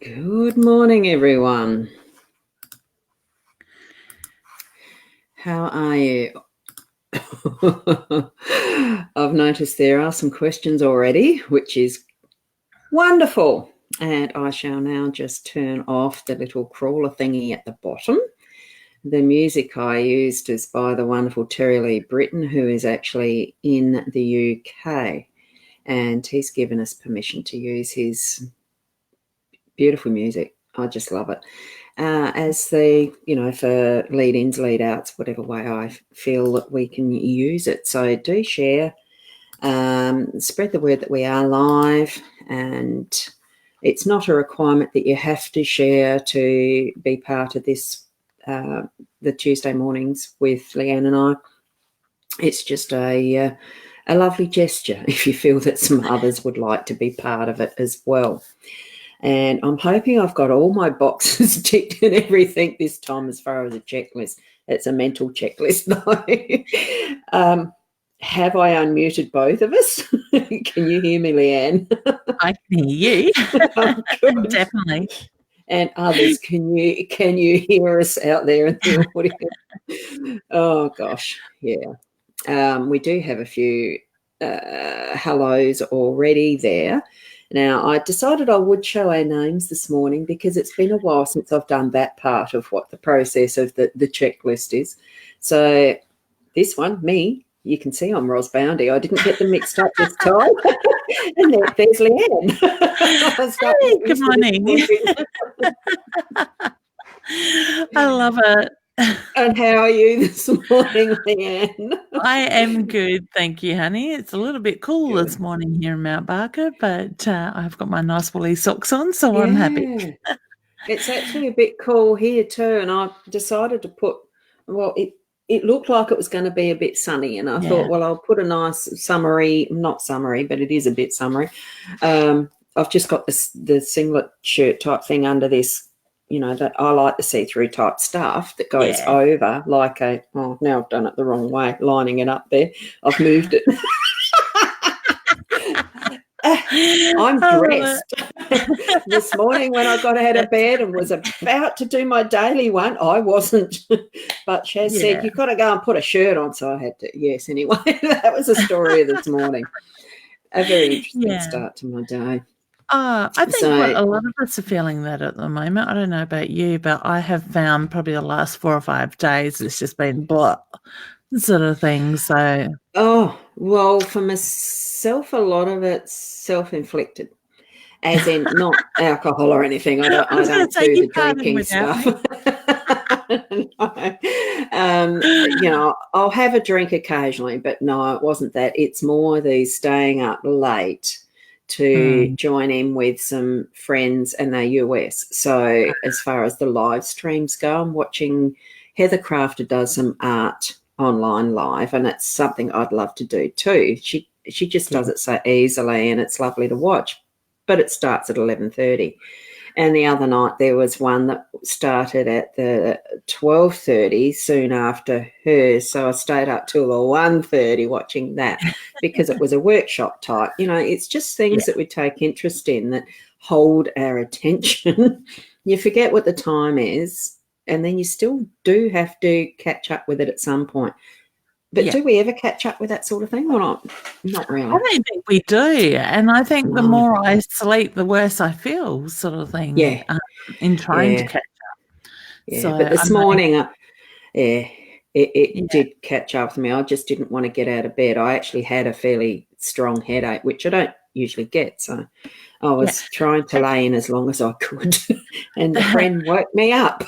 Good morning, everyone. How are you? I've noticed there are some questions already, which is wonderful. And I shall now just turn off the little crawler thingy at the bottom. The music I used is by the wonderful Terry Lee Britton, who is actually in the UK. And he's given us permission to use his beautiful music. I just love it. As the, for lead-ins, lead-outs, whatever way I feel that we can use it. So do share, spread the word that we are live, and it's not a requirement that you have to share to be part of this, the Tuesday mornings with Leanne and I. It's just a lovely gesture if you feel that some others would like to be part of it as well. And I'm hoping I've got all my boxes ticked and everything this time as far as a checklist. It's a mental checklist, though. Have I unmuted both of us? Can you hear me, Leanne? I can hear you. Definitely. And others, can you hear us out there in the audio? Oh, gosh, yeah. We do have a few hellos already there. Now, I decided I would show our names this morning because it's been a while since I've done that part of what the process of the checklist is. So this one, me, you can see I'm Ros Boundy. I didn't get them mixed up this time. And there's Leanne. Hey, good morning. I love it. And how are you this morning, Leanne? I am good, thank you, honey. It's a little bit cool this morning here in Mount Barker, but I've got my nice woolly socks on, so I'm happy. It's actually a bit cool here too, and I decided to put, it looked like it was going to be a bit sunny, and I thought, well, I'll put a nice not summery, but it is a bit summery. I've just got the singlet shirt type thing under this, that I like the see-through type stuff that goes over like now I've done it the wrong way, lining it up there. I've moved it. I'm dressed. This morning when I got out of bed and was about to do my daily one, I wasn't. But Shaz said, you've got to go and put a shirt on. So I had to, yes, anyway. That was the story of this morning. A very interesting start to my day. I think a lot of us are feeling that at the moment. I don't know about you, but I have found probably the last 4 or 5 days it's just been blah sort of thing. So well, for myself, a lot of it's self-inflicted, as in not alcohol or anything. I don't do the drinking stuff. No. I'll have a drink occasionally, but no, it wasn't that. It's more the staying up late to join in with some friends, and they're US. So as far as the live streams go, I'm watching Heather Crafter does some art online live, and it's something I'd love to do too. She just does it so easily, and it's lovely to watch. But it starts at 11:30. And the other night there was one that started at the 12:30 soon after hers. So I stayed up till the 1:30 watching that because it was a workshop type. It's just things that we take interest in that hold our attention. You forget what the time is, and then you still do have to catch up with it at some point. But do we ever catch up with that sort of thing or not? Not really. I don't think we do. And I think the more I sleep, the worse I feel, sort of thing, in trying to catch up. Yeah, so, but this morning, it did catch up with me. I just didn't want to get out of bed. I actually had a fairly strong headache, which I don't usually get. So I was trying to lay in as long as I could, and the friend woke me up.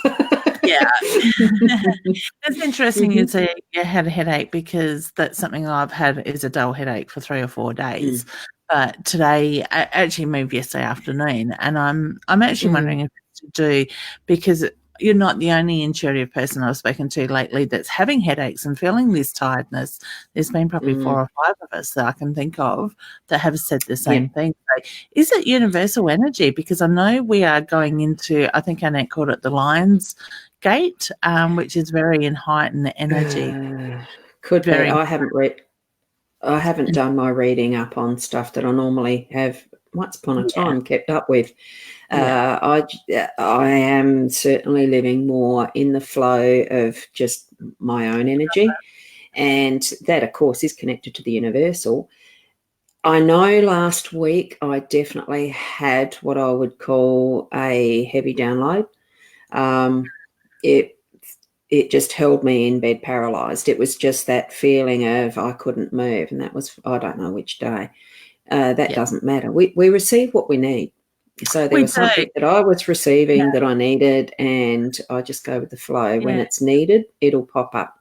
It's interesting you say you had a headache, because that's something I've had is a dull headache for 3 or 4 days. But today, I actually moved yesterday afternoon, and I'm actually wondering if it's to do, because you're not the only intuitive person I've spoken to lately that's having headaches and feeling this tiredness. There's been probably 4 or 5 of us that I can think of that have said the same thing. So is it universal energy? Because I know we are going into, I think Annette called it the Lion's Gate, which is very in heightened energy. Could be. I haven't done my reading up on stuff that I normally have once upon a time kept up with. I am certainly living more in the flow of just my own energy, and that, of course, is connected to the universal. I know last week I definitely had what I would call a heavy download. It just held me in bed paralysed. It was just that feeling of I couldn't move, and that was, I don't know which day. That doesn't matter. We receive what we need. So there was something that I was receiving that I needed, and I just go with the flow. When it's needed, it'll pop up,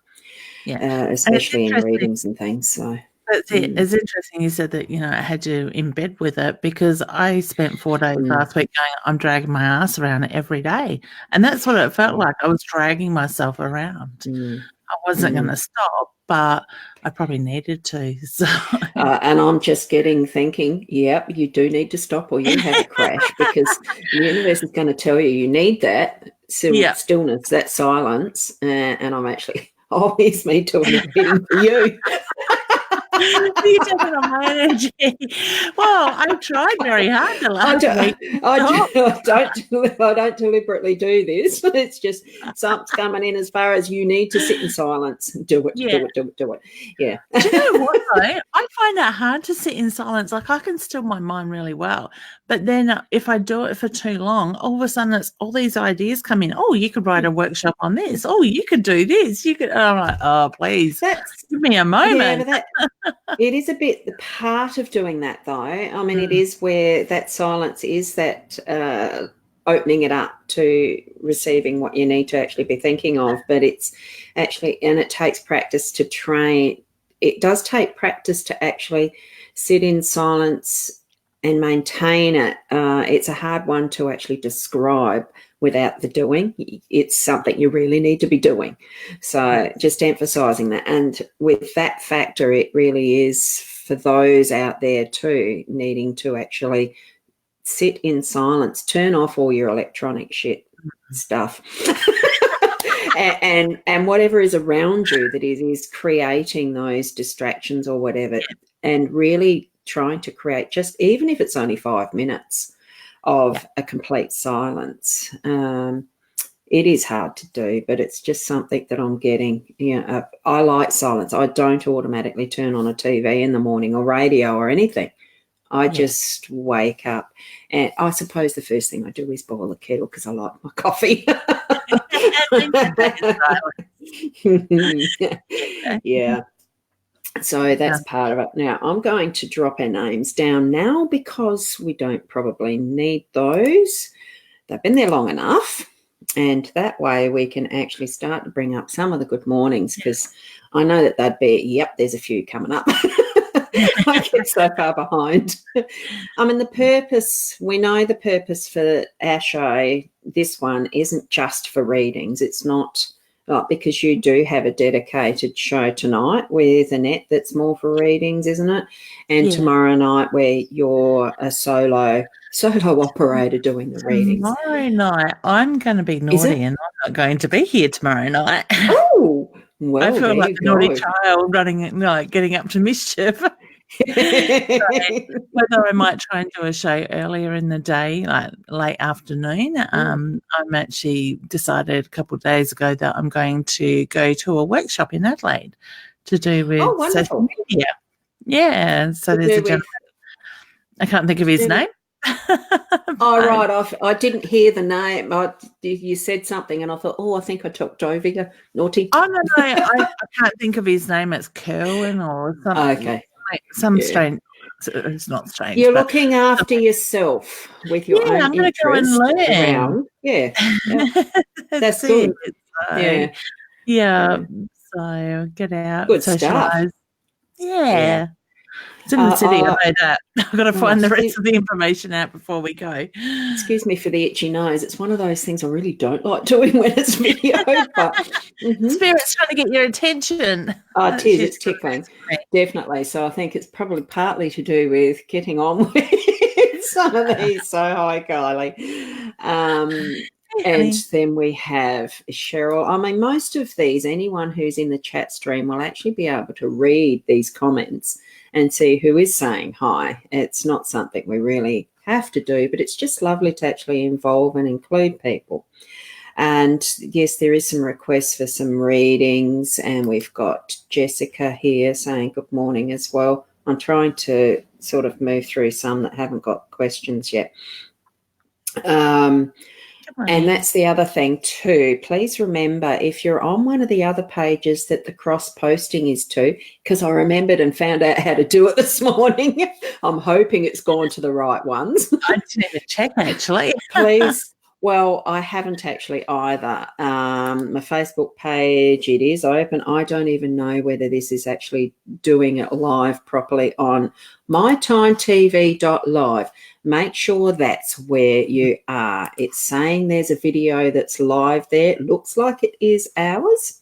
especially in readings and things. So that's it. It's interesting you said that, I had you in bed with it, because I spent 4 days last week going, I'm dragging my ass around every day. And that's what it felt like. I was dragging myself around. I wasn't going to stop, but I probably needed to. So. And I'm just thinking, yep, you do need to stop or you have a crash, because the universe is going to tell you need that stillness, that silence. And I'm actually always me doing a reading for you. You're taking on my energy. Well, I tried very hard the last week. I don't deliberately do this. It's just something's coming in as far as you need to sit in silence. Do it. Yeah. Do you know what, though? I find it hard to sit in silence. Like, I can still my mind really well. But then if I do it for too long, all of a sudden it's all these ideas come in. Oh, you could write a workshop on this. Oh, you could do this. You could. And I'm like, oh, please, give me a moment. Yeah, it is a bit the part of doing that, though. I mean, it is where that silence is that opening it up to receiving what you need to actually be thinking of. But it's actually, and it takes practice to train. It does take practice to actually sit in silence and maintain it. It's a hard one to actually describe without the doing. It's something you really need to be doing. So just emphasising that. And with that factor, it really is for those out there too, needing to actually sit in silence, turn off all your electronic stuff. and whatever is around you that is creating those distractions or whatever, and really trying to create, just even if it's only 5 minutes of a complete silence. It is hard to do, but it's just something that I'm getting. I like silence. I don't automatically turn on a TV in the morning or radio or anything. I just wake up, and I suppose the first thing I do is boil the kettle because I like my coffee. Yeah. So that's part of it. Now, I'm going to drop our names down now because we don't probably need those. They've been there long enough. And that way we can actually start to bring up some of the good mornings, because I know that they'd be, there's a few coming up. I get so far behind. I mean, we know the purpose for our show, this one, isn't just for readings. It's not because you do have a dedicated show tonight with Annette that's more for readings, isn't it? And tomorrow night where you're a solo operator doing the readings. Tomorrow night, I'm going to be naughty and I'm not going to be here tomorrow night. Oh, well, I feel like a naughty child getting up to mischief. So whether I might try and do a show earlier in the day, like late afternoon, I'm actually decided a couple of days ago that I'm going to go to a workshop in Adelaide to do with social media. Yeah, so there's a gentleman. I can't think of his name. Right. I didn't hear the name. You said something and I thought, I think I talked over you. Naughty. Oh, no, I can't think of his name. It's Kerwin or something. Okay. Some strange. It's not strange. You're looking after yourself with your own I'm going to go and learn. Yeah. That's good. So get out. Good stuff. Yeah. It's in the city, I know that. I've got to find the rest of the information out before we go. Excuse me for the itchy nose. It's one of those things I really don't like doing when it's video. But Spirit's trying to get your attention. It is. It's tickling. Definitely. So I think it's probably partly to do with getting on with some of these. So hi, Kylie. And then we have Cheryl. I mean, most of these, anyone who's in the chat stream will actually be able to read these comments and see who is saying hi. It's not something we really have to do, but it's just lovely to actually involve and include people. And yes, there is some requests for some readings, and we've got Jessica here saying good morning as well. I'm trying to sort of move through some that haven't got questions yet. And that's the other thing too. Please remember, if you're on one of the other pages that the cross-posting is to, because I remembered and found out how to do it this morning. I'm hoping it's gone to the right ones. I didn't even check, actually. Please. Well, I haven't actually either. My Facebook page, it is open. I don't even know whether this is actually doing it live properly on mytimetv.live. Make sure that's where you are. It's saying there's a video that's live there. It looks like it is ours.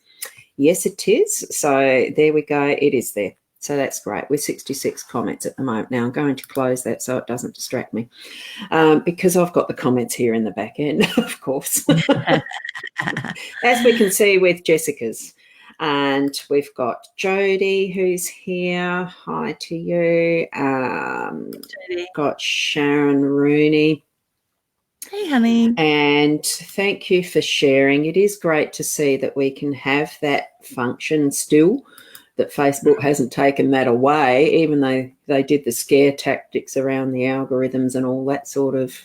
Yes, it is. So there we go. It is there. So that's great. We're 66 comments at the moment. Now I'm going to close that so it doesn't distract me, because I've got the comments here in the back end, of course, as we can see with Jessica's. And we've got Jody who's here. Hi to you. Got Sharon Rooney. Hey, honey. And thank you for sharing. It is great to see that we can have that function still, that Facebook hasn't taken that away, even though they did the scare tactics around the algorithms and all that sort of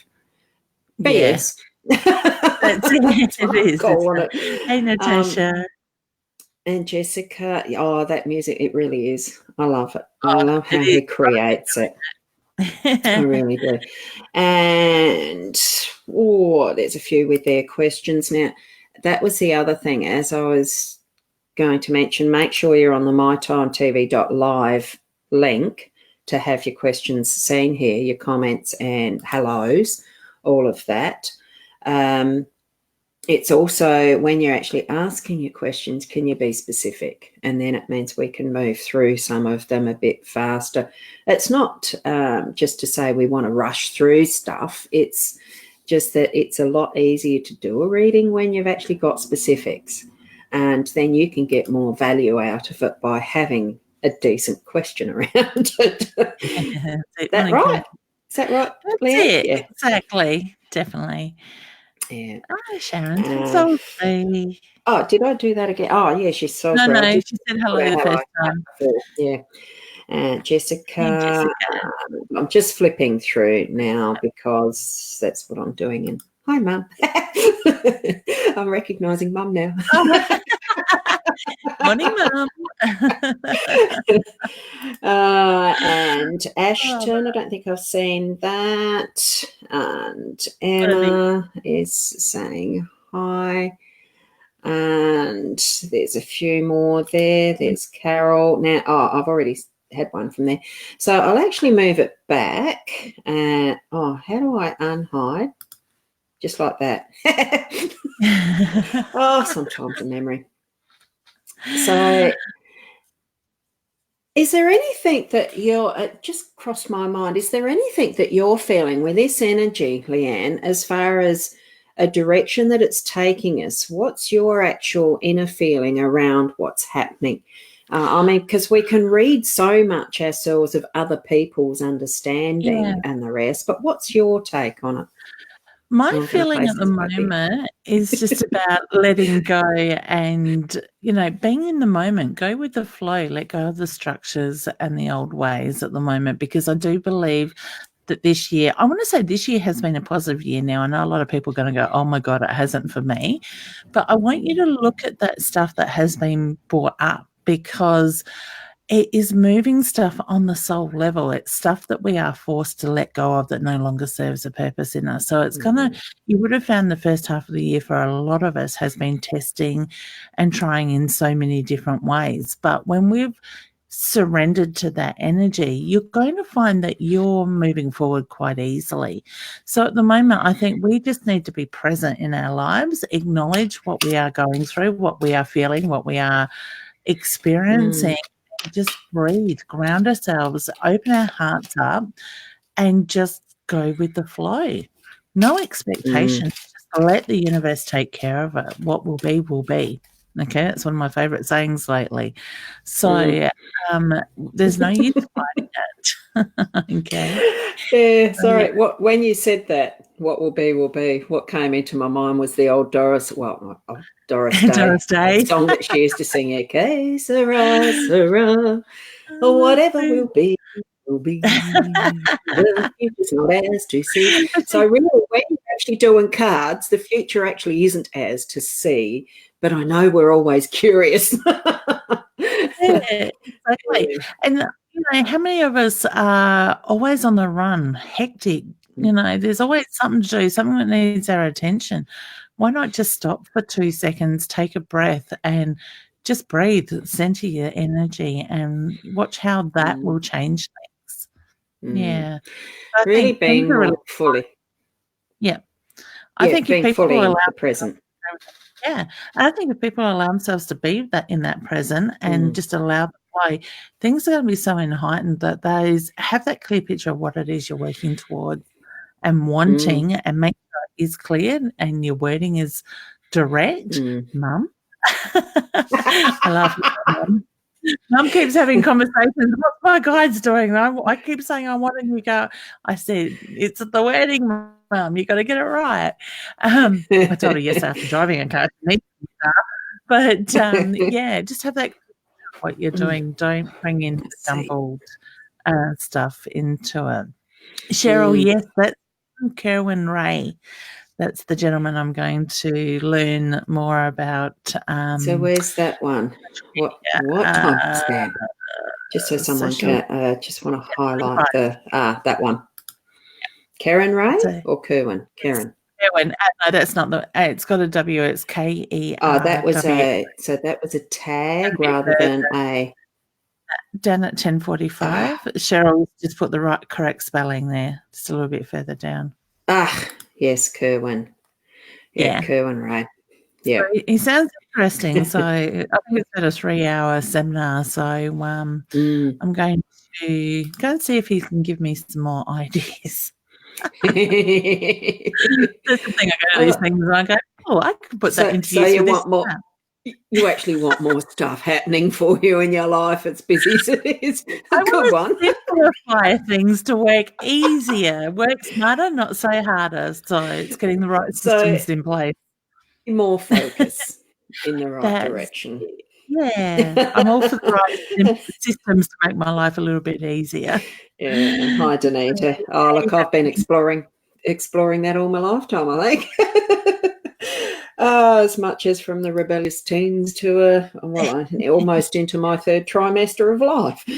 BS. It is. Hey, Natasha. And Jessica, oh, that music, it really is. I love it. I love how he creates it. I really do. And, there's a few with their questions. Now, that was the other thing, as I was going to mention, make sure you're on the mytimetv.live link to have your questions seen here, your comments and hellos, all of that. It's also, when you're actually asking your questions, can you be specific? And then it means we can move through some of them a bit faster. It's not just to say we want to rush through stuff. It's just that it's a lot easier to do a reading when you've actually got specifics. And then you can get more value out of it by having a decent question around it. Is that right? Is that right, Leanne? Yeah, exactly. Definitely. Yeah. Oh, Sharon, so sweet. Oh, did I do that again? Oh, yeah, she's so great. No, she said hello the first time. Yeah. Jessica. I'm just flipping through now because that's what I'm doing. And hi, Mum. I'm recognising Mum now. Morning, Mum. And Ashton, I don't think I've seen that. And Emma is saying hi. And there's a few more there. There's Carol. Now, I've already had one from there. So I'll actually move it back. How do I unhide? Just like that. Sometimes a memory. So is there anything that it just crossed my mind, is there anything that you're feeling with this energy, Leanne, as far as a direction that it's taking us? What's your actual inner feeling around what's happening? Because we can read so much ourselves of other people's understanding and the rest, but what's your take on it? My feeling at the moment is just about letting go and, being in the moment, go with the flow, let go of the structures and the old ways at the moment, because I do believe that this year has been a positive year now. I know a lot of people are going to go, oh my God, it hasn't for me. But I want you to look at that stuff that has been brought up, because it is moving stuff on the soul level. It's stuff that we are forced to let go of that no longer serves a purpose in us. So it's you would have found the first half of the year for a lot of us has been testing and trying in so many different ways. But when we've surrendered to that energy, you're going to find that you're moving forward quite easily. So at the moment, I think we just need to be present in our lives, acknowledge what we are going through, what we are feeling, what we are experiencing. Just breathe, ground ourselves, open our hearts up, and just go with the flow. No expectations, just let the universe take care of it. What will be, will be. Okay, that's one of my favourite sayings lately. So there's no use fighting it. Okay. Yeah, sorry. When you said that, what will be, what came into my mind was the old Doris Day song that she used to sing. Okay, Sarah, Sarah, whatever will be. The future's not ours to see. So really, when you're actually doing cards, the future actually isn't ours to see. But I know we're always curious. Yeah, exactly. And how many of us are always on the run, hectic? There's always something to do, something that needs our attention. Why not just stop for 2 seconds, take a breath, and just breathe, center your energy, and watch how that will change things. Yeah, I really think being fully. Yeah, I think being if people fully in allow the present. Yeah, I think if people allow themselves to be in that present and just allow the play, things are going to be so heightened that have that clear picture of what it is you're working towards and wanting, and make sure it is clear and your wording is direct. Mum, I love Mum. Mum keeps having conversations. What's my guides doing? I keep saying I want to go. I said it's the wording, Mum. You got to get it right. I told her yes after driving a car. But just have that what you're doing. Don't bring in jumbled stuff into it. Cheryl, yes, that's Kerwin Ray. That's the gentleman I'm going to learn more about. So where's that one? What timestamp? Just so someone can just want to highlight that one. Karen Ray or Kerwin? Karen. Kerwin. No, that's not it's got a W. It's KER. Oh, that was that was a tag rather than a. Down at 10:45. Cheryl just put the correct spelling there, just a little bit further down. Yes, Kerwin. Yeah, Kerwin Ray. Yeah, so he sounds interesting. So I think it's at a 3-hour seminar. So I'm going to go and see if he can give me some more ideas. That's the thing. I go to these things and I go, I could put that into use. So you want more? You actually want more stuff happening for you in your life. It's busy as it is. A good one. Simplify things to work easier, work smarter, not so harder. So it's getting the right systems in place. More focus in the right direction. Yeah, I'm all for the right systems to make my life a little bit easier. Yeah. Hi, Danita. Oh, look, I've been exploring that all my lifetime, I think. As much as from the rebellious teens to almost into my third trimester of life. I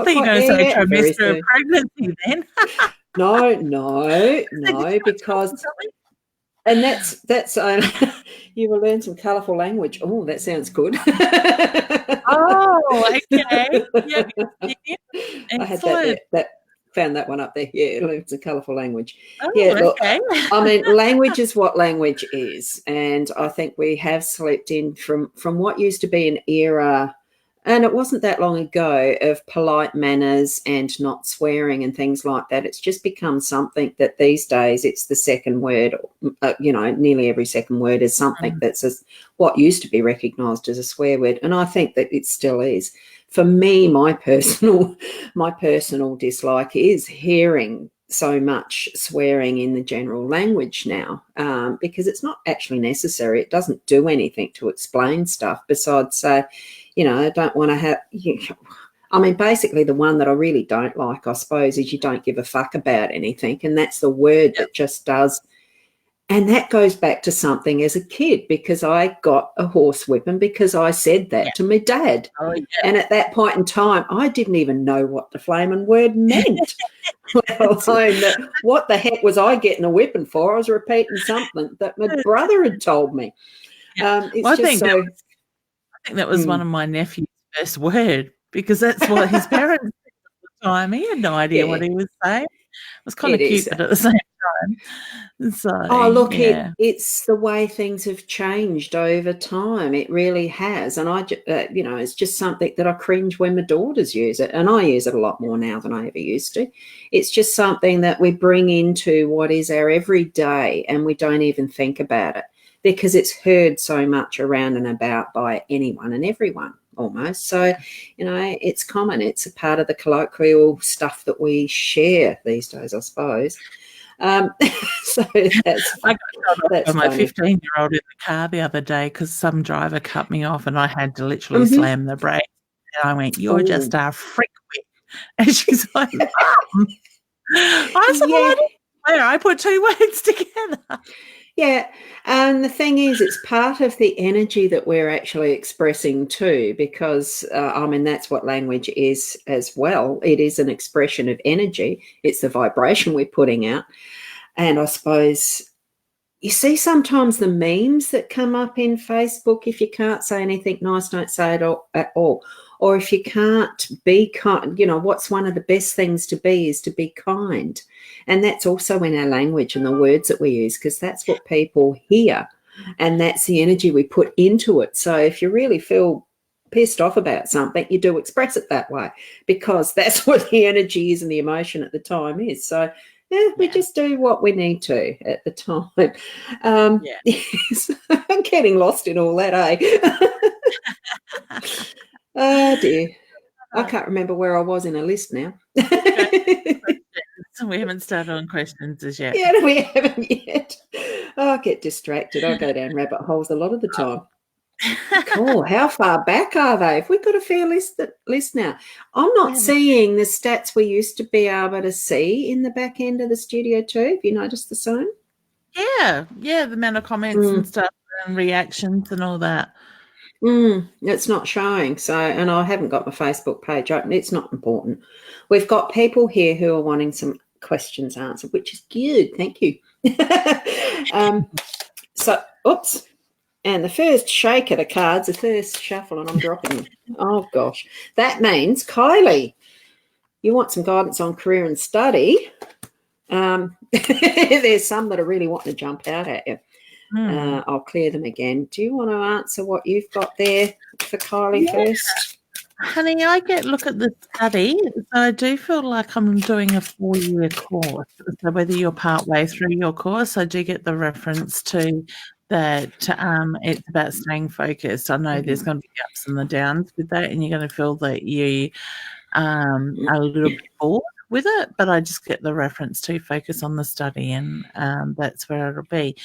think you're going to say trimester of pregnancy then. No, because and that's you will learn some colourful language. Oh, that sounds good. Oh, okay. Yeah. I had that found that one up there. Yeah, learn some colourful language. Oh, yeah, look, okay. I mean, language is what language is, and I think we have slipped in from what used to be an era. And it wasn't that long ago of polite manners and not swearing and things like that. It's just become something that these days it's the second word, nearly every second word is something that's what used to be recognised as a swear word. And I think that it still is. For me, my personal dislike is hearing so much swearing in the general language now, because it's not actually necessary. It doesn't do anything to explain stuff besides say, I don't want to have, basically the one that I really don't like, I suppose, is you don't give a fuck about anything. And that's the word that just does. And that goes back to something as a kid, because I got a horsewhipping because I said that to my dad. Oh, yeah. And at that point in time, I didn't even know what the flaming word meant. Let alone that what the heck was I getting a whipping for? I was repeating something that my brother had told me. I think that was one of my nephew's first word, because that's what his parents said at the time. He had no idea what he was saying. It was kind of cute, but at the same time. So, Oh, look, yeah. it's the way things have changed over time. It really has. And it's just something that I cringe when my daughters use it. And I use it a lot more now than I ever used to. It's just something that we bring into what is our everyday, and we don't even think about it because it's heard so much around and about by anyone and everyone almost. So, it's common. It's a part of the colloquial stuff that we share these days, I suppose. So that's I got told off by my funny. 15-year-old in the car the other day because some driver cut me off and I had to literally slam the brakes. And I went, "You're just a freak." And she's like, "Mum." I said, "Well, I didn't swear. I put two words together." Yeah, and the thing is, it's part of the energy that we're actually expressing too, because that's what language is as well. It is an expression of energy. It's the vibration we're putting out. And I suppose you see sometimes the memes that come up in Facebook, if you can't say anything nice, don't say it at all. Or if you can't be kind, what's one of the best things to be is to be kind. And that's also in our language and the words that we use, because that's what people hear. And that's the energy we put into it. So if you really feel pissed off about something, you do express it that way, because that's what the energy is and the emotion at the time is. So we just do what we need to at the time. Yes, I'm getting lost in all that, eh? Oh, dear. I can't remember where I was in a list now. So we haven't started on questions as yet. Yeah, we haven't yet. Oh, I get distracted. I go down rabbit holes a lot of the time. Cool. How far back are they? Have we got a fair list now? I'm not seeing the stats we used to be able to see in the back end of the studio too. Have you noticed the same? Yeah, the amount of comments and stuff and reactions and all that. It's not showing. So, and I haven't got my Facebook page open. It's not important. We've got people here who are wanting some questions answered, which is good. Thank you. Oops. And the first shake of the cards, the first shuffle, and I'm dropping them. Oh, gosh. That means, Kylie, you want some guidance on career and study. There's some that are really wanting to jump out at you. I'll clear them again. Do you want to answer what you've got there for Kylie first? Honey, I look at the study, so I do feel like I'm doing a 4-year course. So whether you're partway through your course, I do get the reference to that it's about staying focused. I know there's going to be the ups and the downs with that, and you're going to feel that you are a little bit bored with it, but I just get the reference to focus on the study, and that's where it'll be.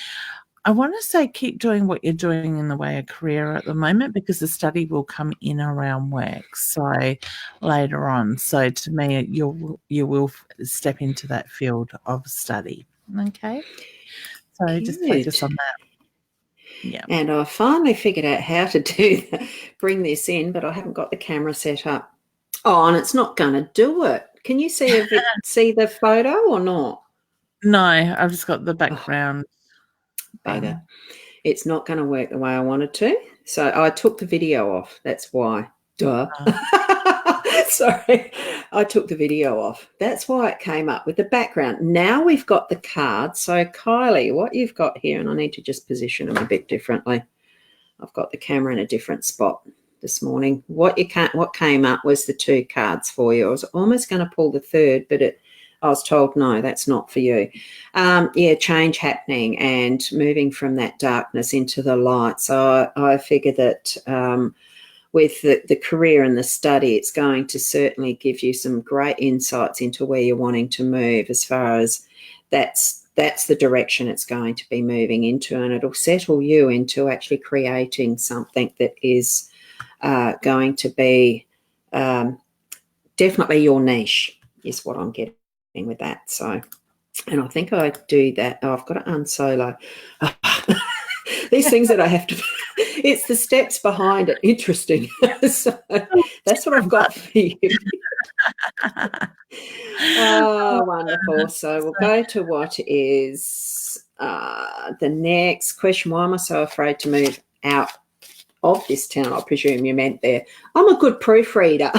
I want to say keep doing what you're doing in the way of career at the moment, because the study will come in around work. So later on, so to me, you will step into that field of study. Okay, so Good. just focus on that. Yeah. And I finally figured out how to do that, bring this in, but I haven't got the camera set up. Oh, and it's not going to do it. Can you see the photo or not? No, I've just got the background. Bugger. It's not going to work the way I wanted to. So I took the video off. That's why. Duh. Sorry. I took the video off. That's why it came up with the background. Now we've got the card. So Kylie, what you've got here, and I need to just position them a bit differently. I've got the camera in a different spot this morning. What came up was the two cards for you. I was almost going to pull the third, but I was told, no, that's not for you. Change happening and moving from that darkness into the light. So I figure that with the career and the study, it's going to certainly give you some great insights into where you're wanting to move, as far as that's the direction it's going to be moving into, and it'll settle you into actually creating something that is going to be definitely your niche, is what I'm getting with that. So, and I think I do that. Oh, I've got to unsolo. These things that I have to, it's the steps behind it. Interesting. So that's what I've got for you. Oh, wonderful. So we'll go to what is the next question. Why am I so afraid to move out of this town? I presume you meant there. I'm a good proofreader.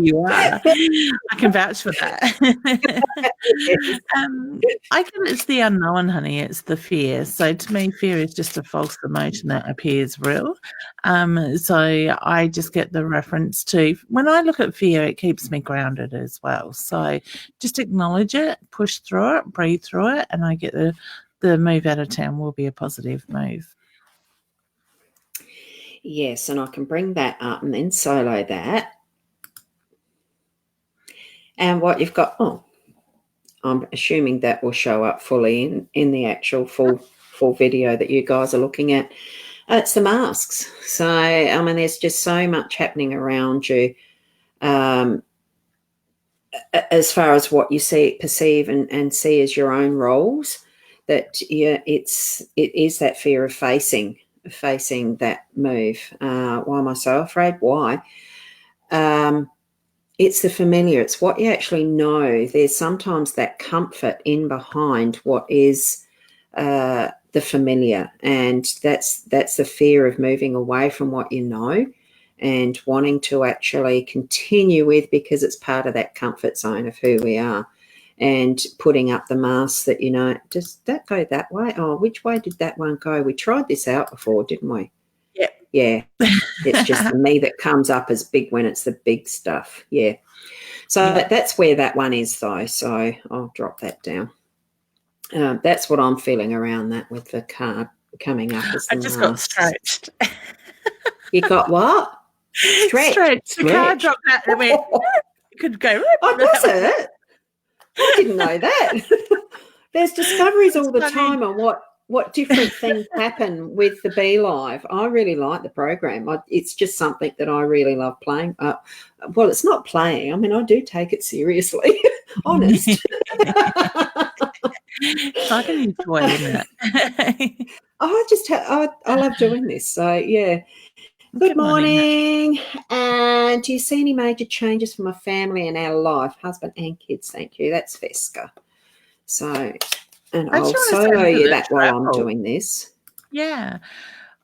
You are. I can vouch for that. I think it's the unknown, honey. It's the fear. So to me, fear is just a false emotion that appears real. So I just get the reference to, when I look at fear, it keeps me grounded as well. So just acknowledge it, push through it, breathe through it, and I get the move out of town will be a positive move. Yes, and I can bring that up and then solo that. And what you've got, I'm assuming that will show up fully in the actual full video that you guys are looking at. It's the masks. So, I mean, there's just so much happening around you as far as what you see, perceive and see as your own roles, that it is that fear of facing that move. Why am I so afraid? Why? It's the familiar. It's what you actually know. There's sometimes that comfort in behind what is the familiar, and that's the fear of moving away from what you know and wanting to actually continue with, because it's part of that comfort zone of who we are, and putting up the masks that, does that go that way? Oh, which way did that one go? We tried this out before, didn't we? Yep. Yeah. It's just the me that comes up as big when it's the big stuff. Yeah. So that's where that one is, though. So I'll drop that down. That's what I'm feeling around that with the card coming up as the I just masks. got stretched. You got what? Stretched. The card dropped out. It could go. Oh, does it? I didn't know that. There's discoveries all the time on what different things happen with the Be Live. I really like the program. It's just something that I really love playing. Well, it's not playing. I mean, I do take it seriously. Honest. It's like a new toy, isn't it? I love doing this. So, yeah. Good morning. And do you see any major changes for my family and our life? Husband and kids, thank you. That's Vesca. So, and I'll solo you that while I'm doing this. Yeah.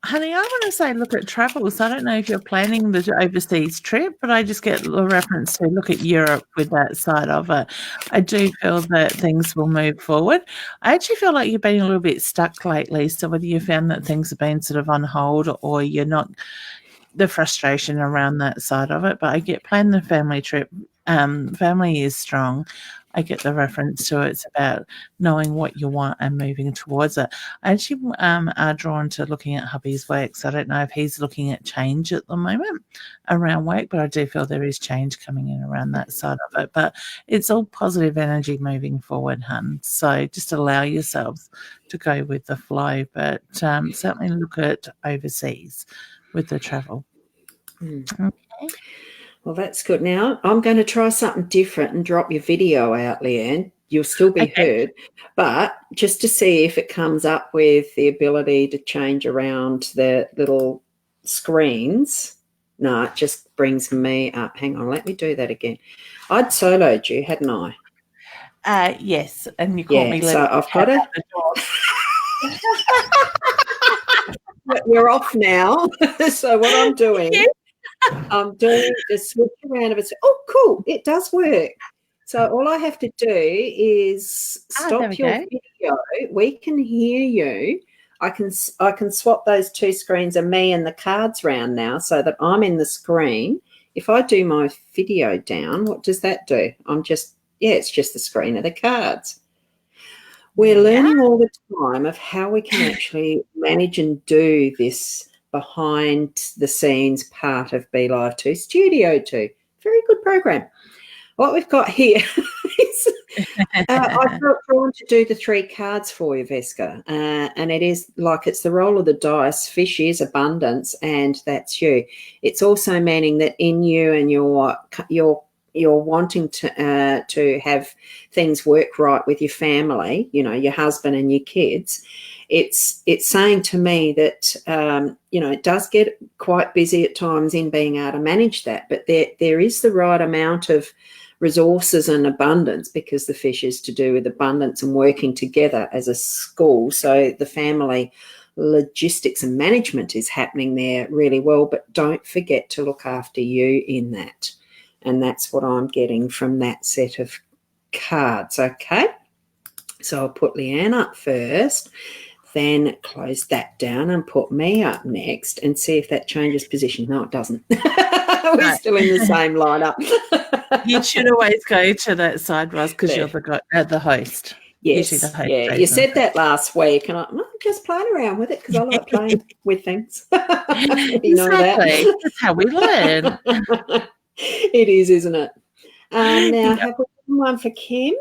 Honey, I want to say look at travel. So I don't know if you're planning the overseas trip, but I just get a reference to look at Europe with that side of it. I do feel that things will move forward. I actually feel like you've been a little bit stuck lately. So whether you found that things have been sort of on hold or you're not, the frustration around that side of it. But I get plan the family trip. Family is strong. I get the reference to it's about knowing what you want and moving towards it. I actually are drawn to looking at hubby's work. So I don't know if he's looking at change at the moment around work, but I do feel there is change coming in around that side of it. But it's all positive energy moving forward, hun. So just allow yourselves to go with the flow, but certainly look at overseas with the travel. Okay. Well, that's good. Now, I'm going to try something different and drop your video out, Leanne. You'll still be heard, but just to see if it comes up with the ability to change around the little screens. No, it just brings me up. Hang on, let me do that again. I'd soloed you, hadn't I? Yes, and you caught me. So I've got it. We're off now. So what I'm doing... I'm doing the switch around of it. Oh, cool. It does work. So all I have to do is stop your video. We can hear you. I can swap those two screens of me and the cards round now so that I'm in the screen. If I do my video down, what does that do? It's just the screen of the cards. We're learning all the time of how we can actually manage and do this behind the scenes part of Be Live 2, Studio 2. Very good program. What we've got here is I felt drawn to do the 3 cards for you, Vesca, and it is like it's the roll of the dice. Fish is abundance, and that's you. It's also meaning that in you and you're wanting to have things work right with your family, your husband and your kids. It's saying to me that, it does get quite busy at times in being able to manage that, but there is the right amount of resources and abundance, because the fish is to do with abundance and working together as a school. So the family logistics and management is happening there really well, but don't forget to look after you in that. And that's what I'm getting from that set of cards, okay? So I'll put Leanne up first, then close that down and put me up next and see if that changes position. No, it doesn't. We're still in the same lineup. You should always go to that side, Ros, because you're the host. Yes, the host, yeah. You said that last week, and I'm just playing around with it because I like playing with things. You know exactly. that. That's how we learn. It is, isn't it? Now, have we done one for Kim?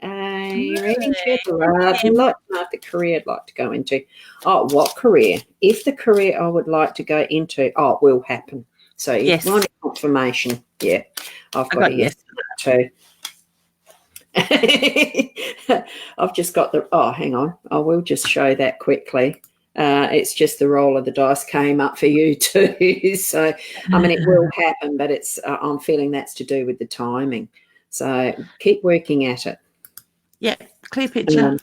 Reading schedule. I'd like to know if the career I'd like to go into. Oh, what career? If the career I would like to go into, it will happen. So if you want confirmation, yeah, I've got a yes too. I've just got hang on. I will just show that quickly. It's just the roll of the dice came up for you too. So, I mean, it will happen, but it's I'm feeling that's to do with the timing. So keep working at it. Yeah, clear picture.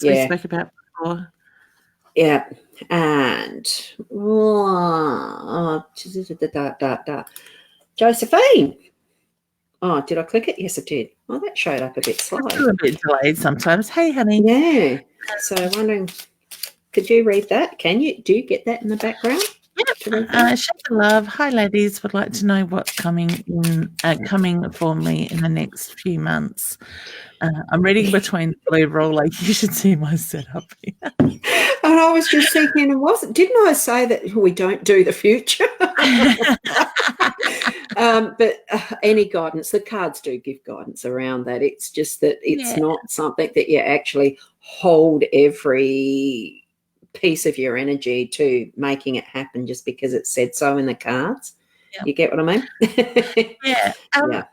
We spoke about before. Yeah, and Josephine. Oh, did I click it? Yes, I did. Oh, that showed up a bit slow. It's a bit delayed sometimes. Hey, honey. Yeah. So wondering, could you read that? Can you? Do you get that in the background? Yep. Share love. Hi, ladies. Would like to know what's coming for me in the next few months. I'm reading between the blue roller. You should see my setup here. And I was just thinking, didn't I say that we don't do the future? But any guidance, the cards do give guidance around that. It's just that it's not something that you actually hold every piece of your energy to making it happen just because it said so in the cards. Yep. You get what I mean? Yeah.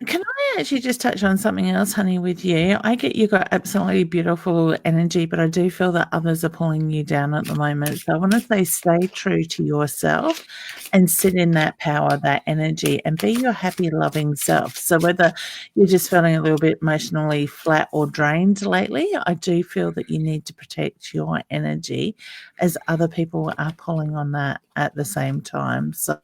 Can I actually just touch on something else, honey, with you? I get you got absolutely beautiful energy, but I do feel that others are pulling you down at the moment. So I want to say stay true to yourself and sit in that power, that energy, and be your happy, loving self. So whether you're just feeling a little bit emotionally flat or drained lately, I do feel that you need to protect your energy as other people are pulling on that at the same time. So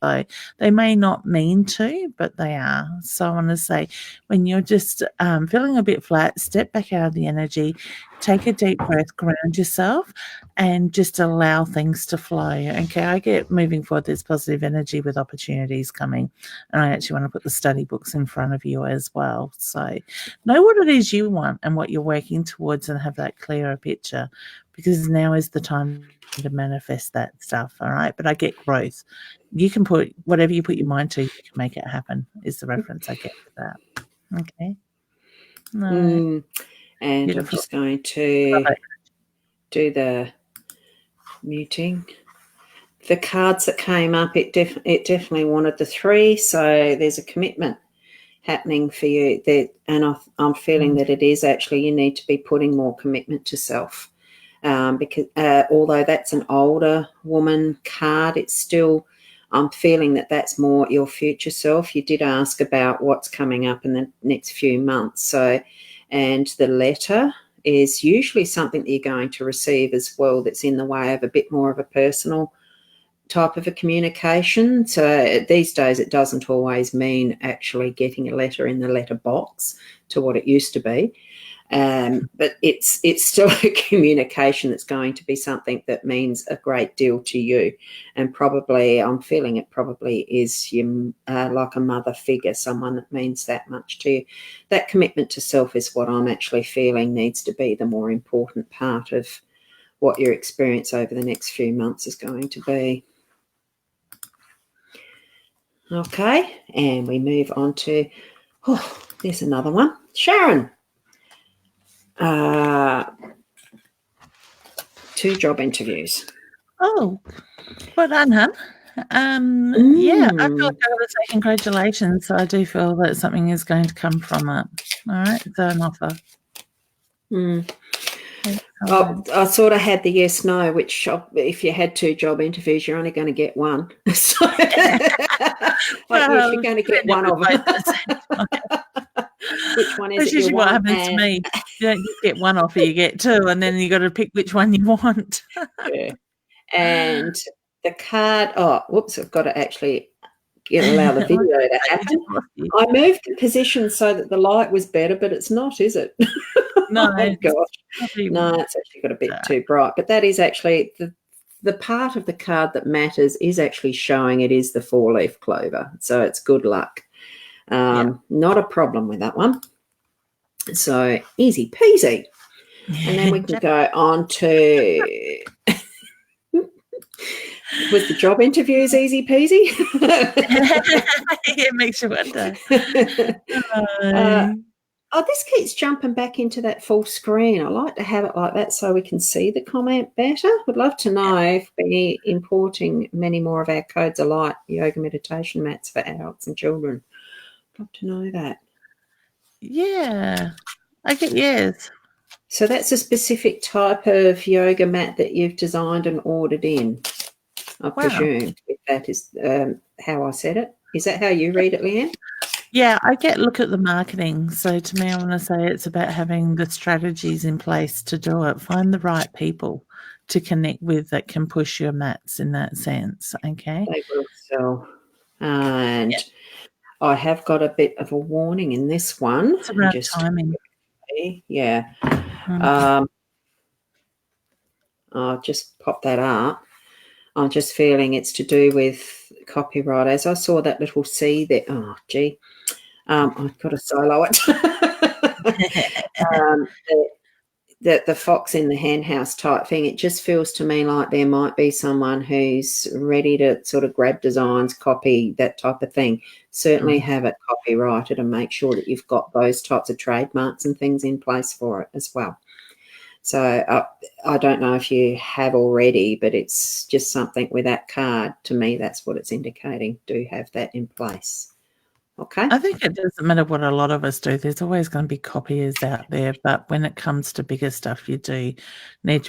they may not mean to, but they are. So I want to say when you're just feeling a bit flat, step back out of the energy, take a deep breath, ground yourself, and just allow things to flow. Okay, I get moving forward, there's positive energy with opportunities coming, and I actually want to put the study books in front of you as well. So know what it is you want and what you're working towards and have that clearer picture, because now is the time to manifest that stuff. All right, but I get growth. You can put whatever you put your mind to, you can make it happen, is the reference I get for that. Okay. And beautiful. I'm just going to do the muting. The cards that came up, it definitely wanted the 3. So there's a commitment happening for you there, and I'm feeling that it is actually you need to be putting more commitment to self. Because although that's an older woman card, it's still, I'm feeling that that's more your future self. You did ask about what's coming up in the next few months. So, and the letter is usually something that you're going to receive as well that's in the way of a bit more of a personal type of a communication. So these days it doesn't always mean actually getting a letter in the letter box to what it used to be. But it's still a communication that's going to be something that means a great deal to you, and probably I'm feeling it probably is you like a mother figure, someone that means that much to you. That commitment to self is what I'm actually feeling needs to be the more important part of what your experience over the next few months is going to be. Okay, and we move on to, there's another one. Sharon. 2 job interviews. Oh, well done, hun. Yeah, I feel like I got to say congratulations. So I do feel that something is going to come from it. All right, so an offer. I sort of had the yes, no, which if you had 2 job interviews, you're only going to get one. So yes, you're going to get one of them. which one is That's it you usually what want. happens to me. You don't just get one offer, you get two, and then you got to pick which one you want. Yeah. And the card, whoops, I've got to actually allow the video to happen. I moved the position so that the light was better, but it's not, is it? No. Oh, gosh. No, it's actually got a bit too bright. But that is actually the part of the card that matters is actually showing it is the 4-leaf clover. So it's good luck. Not a problem with that one. So easy peasy. And then we can go on to... Was the job interviews easy peasy? It makes you wonder. This keeps jumping back into that full screen. I like to have it like that so we can see the comment better. Would love to know if we're importing many more of our codes of light yoga meditation mats for adults and children. I'd love to know that. Yeah. Yes. So that's a specific type of yoga mat that you've designed and ordered in, I presume, if that is how I said it. Is that how you read it, Leanne? Yeah, I look at the marketing. So to me, I want to say it's about having the strategies in place to do it. Find the right people to connect with that can push your mats in that sense. Okay. They will sell. And I have got a bit of a warning in this one. It's around timing. Yeah. I'll just pop that up. I'm just feeling it's to do with copyright. As I saw that little C there, I've got to solo it. The fox in the hen house type thing, it just feels to me like there might be someone who's ready to sort of grab designs, copy, that type of thing. Certainly have it copyrighted and make sure that you've got those types of trademarks and things in place for it as well. So I don't know if you have already, but it's just something with that card. To me, that's what it's indicating. Do have that in place. Okay. I think it doesn't matter what a lot of us do. There's always going to be copiers out there, but when it comes to bigger stuff, you do need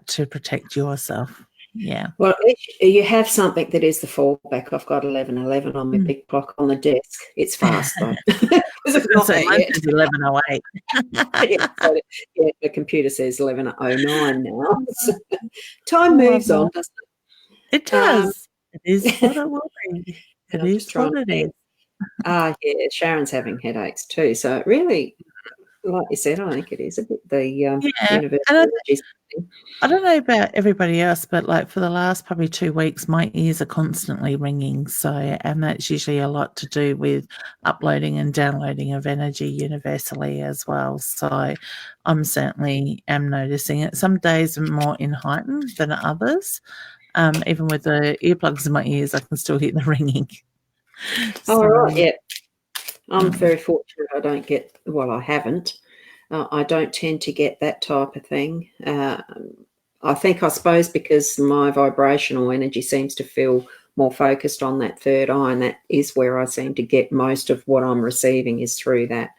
to protect yourself. Yeah. Well, you have something that is the fallback. I've got 11:11 on my big clock on the desk. It's fast though. It's 11:08. Yeah, the computer says 11:09 now. So time moves on, doesn't it? It does. It is what it will be. It is what it is. Yeah, Sharon's having headaches too. So it really, like you said, I think it is a bit the universal energies. I don't know about everybody else, but like for the last probably 2 weeks, my ears are constantly ringing. So, and that's usually a lot to do with uploading and downloading of energy universally as well. So I'm certainly am noticing it. Some days are more in heightened than others. Even with the earplugs in my ears, I can still hear the ringing. All right, yeah. I'm very fortunate I don't get, I haven't. I don't tend to get that type of thing. I suppose because my vibrational energy seems to feel more focused on that third eye, and that is where I seem to get most of what I'm receiving is through that.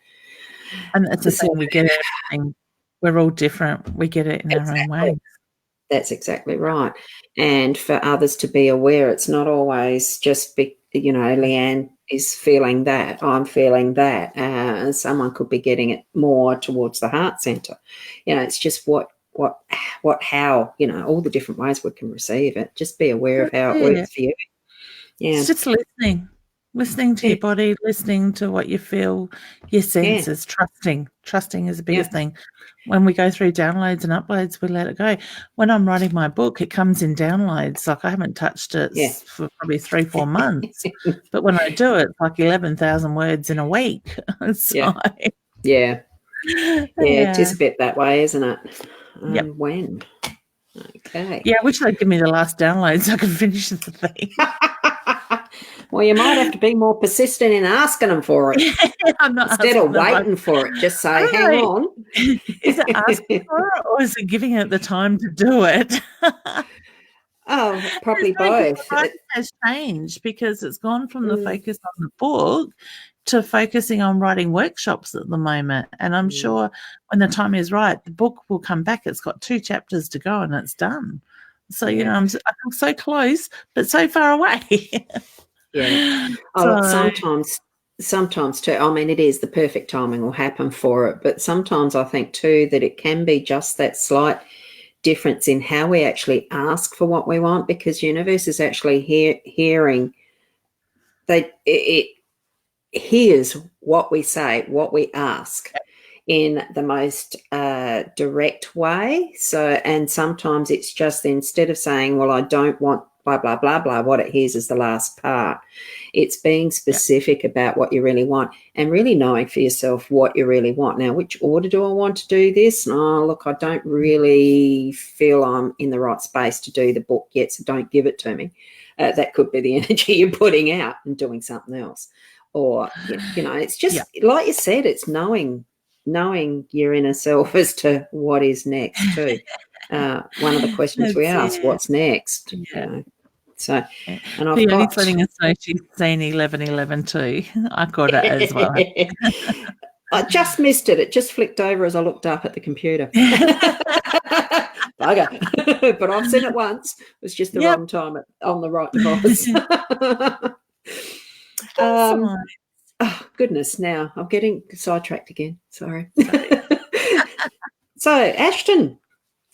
And that's the thing, we get everything. We're all different. We get it in our own way. That's exactly right. And for others to be aware, it's not always just, Leanne is feeling that, I'm feeling that. Someone could be getting it more towards the heart center. It's just how, all the different ways we can receive it. Just be aware of how it works for you. Yeah. It's just listening to your body, listening to what you feel, your senses, trusting is the biggest thing. When we go through downloads and uploads, we let it go. When I'm writing my book, it comes in downloads. Like I haven't touched it for probably 3-4 months. But when I do it, it's like 11,000 words in a week. So, yeah, it is a bit that way, isn't it? When? Okay. Yeah, I wish they'd give me the last download so I could finish the thing. Well, you might have to be more persistent in asking them for it. I'm not instead of waiting for it. Just say, hang on. Is it asking for it or is it giving it the time to do it? Probably both. It has changed because it's gone from the focus on the book to focusing on writing workshops at the moment. And I'm sure when the time is right, the book will come back. It's got 2 chapters to go and it's done. So, I'm so close, but so far away. Yeah. Sometimes sometimes too, I mean, it is the perfect timing will happen for it, but sometimes I think too that it can be just that slight difference in how we actually ask for what we want, because universe is actually hearing, it hears what we say, what we ask in the most direct way. So, and sometimes it's just, instead of saying, well, I don't want blah, blah, blah, blah, what it hears is the last part. It's being specific about what you really want and really knowing for yourself what you really want. Now, which order do I want to do this? Oh, look, I don't really feel I'm in the right space to do the book yet, so don't give it to me. That could be the energy you're putting out and doing something else. Or, you know, it's just like you said, it's knowing your inner self as to what is next too. One of the questions we ask, what's next? You know, so, and I've got letting us know she's seen 1111 too. I caught it as well. I just missed it. It just flicked over as I looked up at the computer. Bugger. But I've seen it once. It was just the wrong time on the right device. Oh, goodness. Now I'm getting sidetracked again. Sorry. So, Ashton,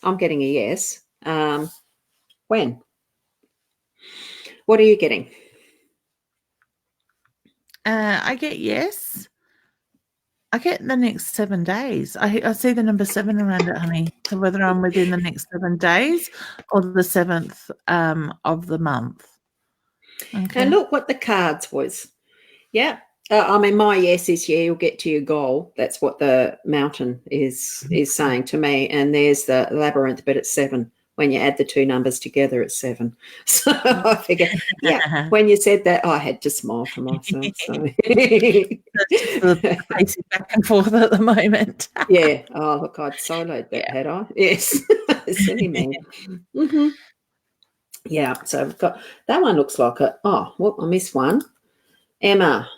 I'm getting a yes. When? What are you getting? I get yes. I get the next 7 days. I see the number 7 around it, honey. So whether I'm within the next 7 days or the 7th of the month. Okay. And look what the cards was. Yeah. I mean, my yes is you'll get to your goal. That's what the mountain is saying to me. And there's the labyrinth, but it's 7. When you add the two numbers together, it's 7. So I figure, when you said that, I had to smile for myself. So. The pacing back and forth at the moment. Yeah. Oh, look, I'd soloed that, had I? Yes. Silly me. Mm-hmm. Yeah. So we've got that one. Looks like it. Oh, well, I missed one. Emma,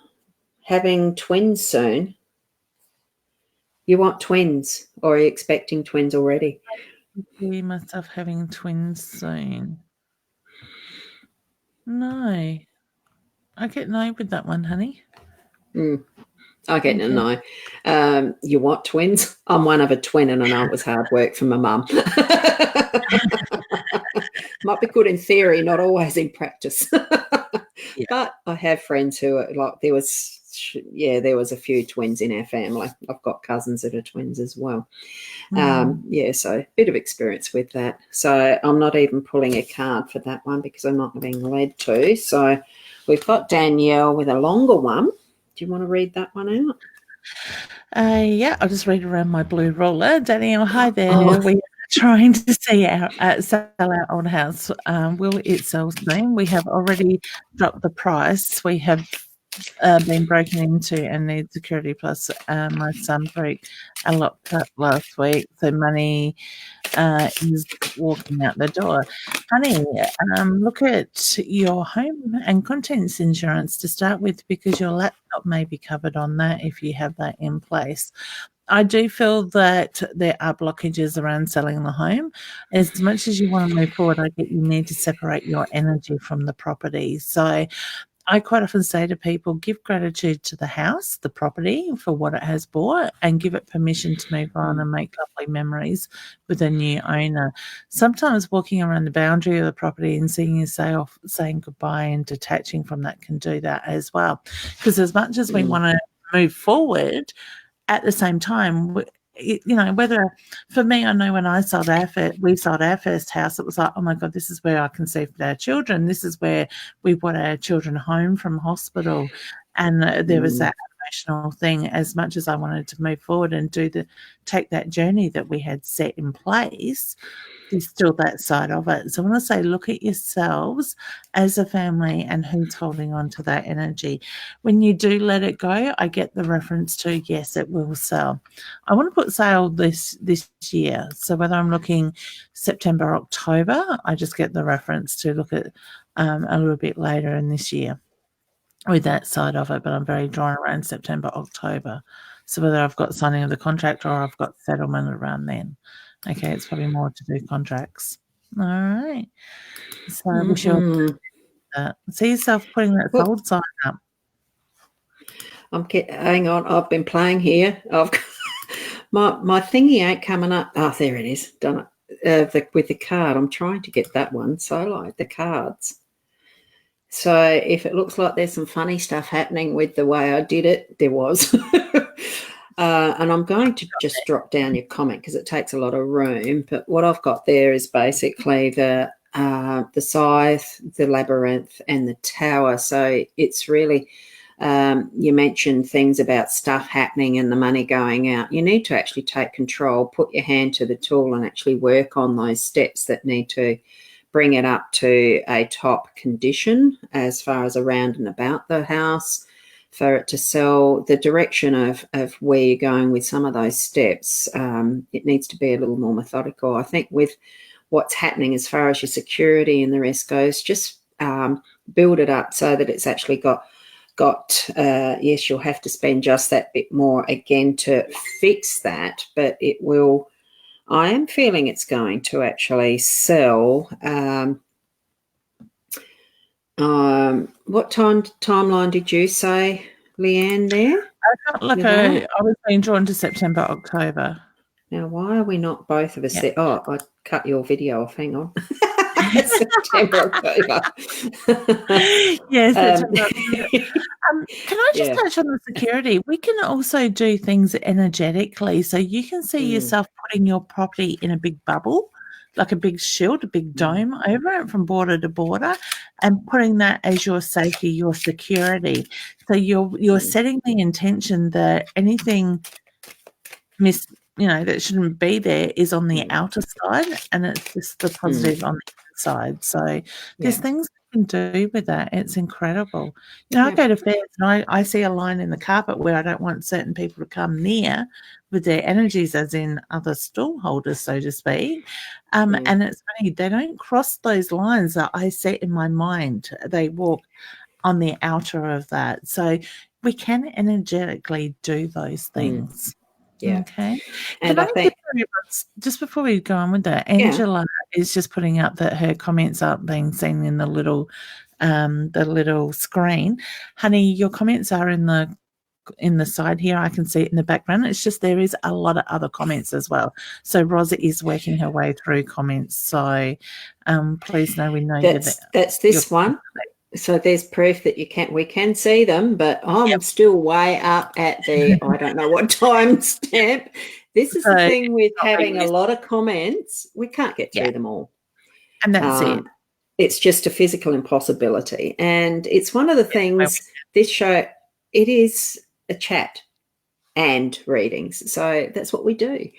having twins soon. You want twins, or are you expecting twins already? I see myself having twins soon. No. I get no with that one, honey. I get a no. You want twins? I'm one of a twin, and I know it was hard work for my mum. Might be good in theory, not always in practice. But I have friends who are like, there was a few twins in our family. I've got cousins that are twins as well. So a bit of experience with that. So I'm not even pulling a card for that one because I'm not being led to. So we've got Danielle with a longer one. Do you want to read that one out? I'll just read around my blue ruler. Danielle, hi there. Oh. We are trying to sell our old house. Will it sell soon? We have already dropped the price. We have been broken into and need security, plus my son broke a lock up last week, so money is walking out the door. Honey, look at your home and contents insurance to start with, because your laptop may be covered on that if you have that in place. I do feel that there are blockages around selling the home. As much as you want to move forward, I get you need to separate your energy from the property. So I quite often say to people, give gratitude to the house, the property, for what it has bought, and give it permission to move on and make lovely memories with a new owner. Sometimes walking around the boundary of the property and seeing yourself saying goodbye and detaching from that can do that as well. Because as much as we want to move forward, at the same time, whether for me, I know when we sold our first house, it was like, oh my God, this is where I conceived our children. This is where we brought our children home from hospital. And there was that emotional thing. As much as I wanted to move forward and take that journey that we had set in place, there's still that side of it. So I want to say, look at yourselves as a family and who's holding on to that energy. When you do let it go, I get the reference to, yes, it will sell. I want to put sale this year. So whether I'm looking September, October, I just get the reference to look at a little bit later in this year with that side of it. But I'm very drawn around September, October. So whether I've got signing of the contract or I've got settlement around then. Okay, it's probably more to do contracts. All right. So I wish you see yourself putting that sold sign up. Hang on, I've been playing here. My thingy ain't coming up. Oh, there it is. Done it. With the card. I'm trying to get that one. So like the cards. So if it looks like there's some funny stuff happening with the way I did it, there was. And I'm going to just drop down your comment because it takes a lot of room. But what I've got there is basically the scythe, the labyrinth, and the tower. So it's really, you mentioned things about stuff happening and the money going out. You need to actually take control, put your hand to the tool and actually work on those steps that need to bring it up to a top condition as far as around and about the house for it to sell. The direction of where you're going with some of those steps, it needs to be a little more methodical. I think with what's happening as far as your security and the rest goes, just build it up so that it's actually got yes, you'll have to spend just that bit more again to fix that, but it will. I am feeling it's going to actually sell. What timeline did you say, Leanne, there? I felt like I was being drawn to September, October. Now, why are we not both of us there? Oh, I cut your video off. Hang on. September, October. Yes. Can I just touch on the security? We can also do things energetically. So you can see yourself putting your property in a big bubble, like a big shield, a big dome over it from border to border, and putting that as your safety, your security. So you're setting the intention that anything that shouldn't be there is on the outer side, and it's just the positive on the inside. So there's things we can do with that. It's incredible. I go to fairs and I see a line in the carpet where I don't want certain people to come near with their energies, as in other stall holders, so to speak. And it's funny, they don't cross those lines that I set in my mind. They walk on the outer of that. So we can energetically do those things. Yeah. Okay. And I think just before we go on with that, Angela is just putting up that her comments aren't being seen in the little screen. Honey, your comments are in the side here. I can see it in the background. It's just there is a lot of other comments as well. So Rosa is working her way through comments. So please know we know that's this one. So there's proof that we can see them, but I'm still way up at the I don't know what time stamp. This is the thing with having a lot of comments. We can't get through them all. And that's it. It's just a physical impossibility. And it's one of the things this show, it is a chat and readings. So that's what we do.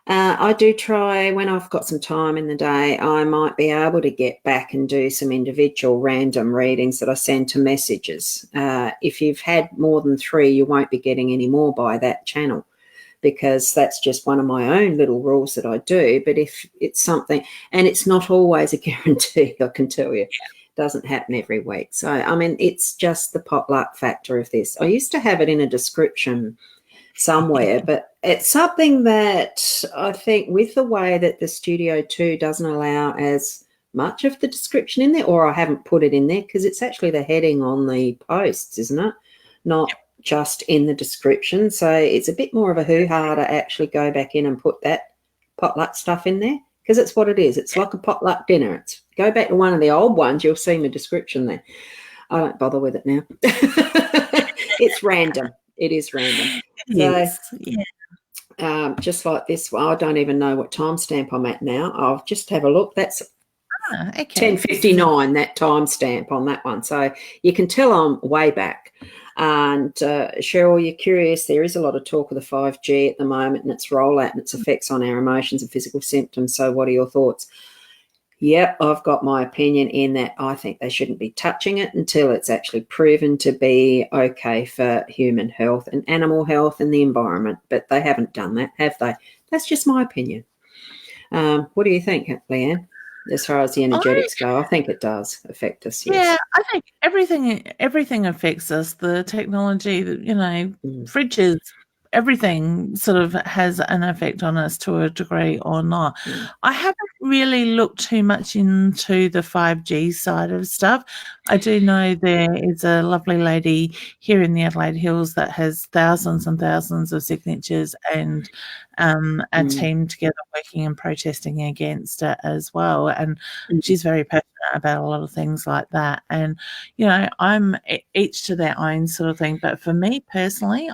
I do try when I've got some time in the day, I might be able to get back and do some individual random readings that I send to messages. If you've had more than 3, you won't be getting any more by that channel because that's just one of my own little rules that I do. But if it's something, and it's not always a guarantee, I can tell you. It doesn't happen every week. So, I mean, it's just the potluck factor of this. I used to have it in a description somewhere, but it's something that I think with the way that the Studio 2 doesn't allow as much of the description in there, or I haven't put it in there because it's actually the heading on the posts, isn't it? Not just in the description. So it's a bit more of a hoo-ha to actually go back in and put that potluck stuff in there because it's what it is. It's like a potluck dinner. Go back to one of the old ones, you'll see my description there. I don't bother with it now. It's random. It is random. Just like this one, I don't even know what timestamp I'm at now. I'll just have a look. That's 10:59, that timestamp on that one. So you can tell I'm way back. And Cheryl, you're curious. There is a lot of talk of the 5G at the moment and its rollout and its effects on our emotions and physical symptoms. So what are your thoughts? Yep, I've got my opinion in that I think they shouldn't be touching it until it's actually proven to be okay for human health and animal health and the environment. But they haven't done that, have they? That's just my opinion. What do you think, Leanne, as far as the energetics go? I think it does affect us, yes. Yeah, I think everything affects us. The technology, fridges, everything sort of has an effect on us to a degree or not. I haven't really looked too much into the 5G side of stuff. I do know there is a lovely lady here in the Adelaide Hills that has thousands and thousands of signatures, and a team together working and protesting against it as well. And she's very passionate about a lot of things like that. And, you know, I'm each to their own sort of thing. But for me personally,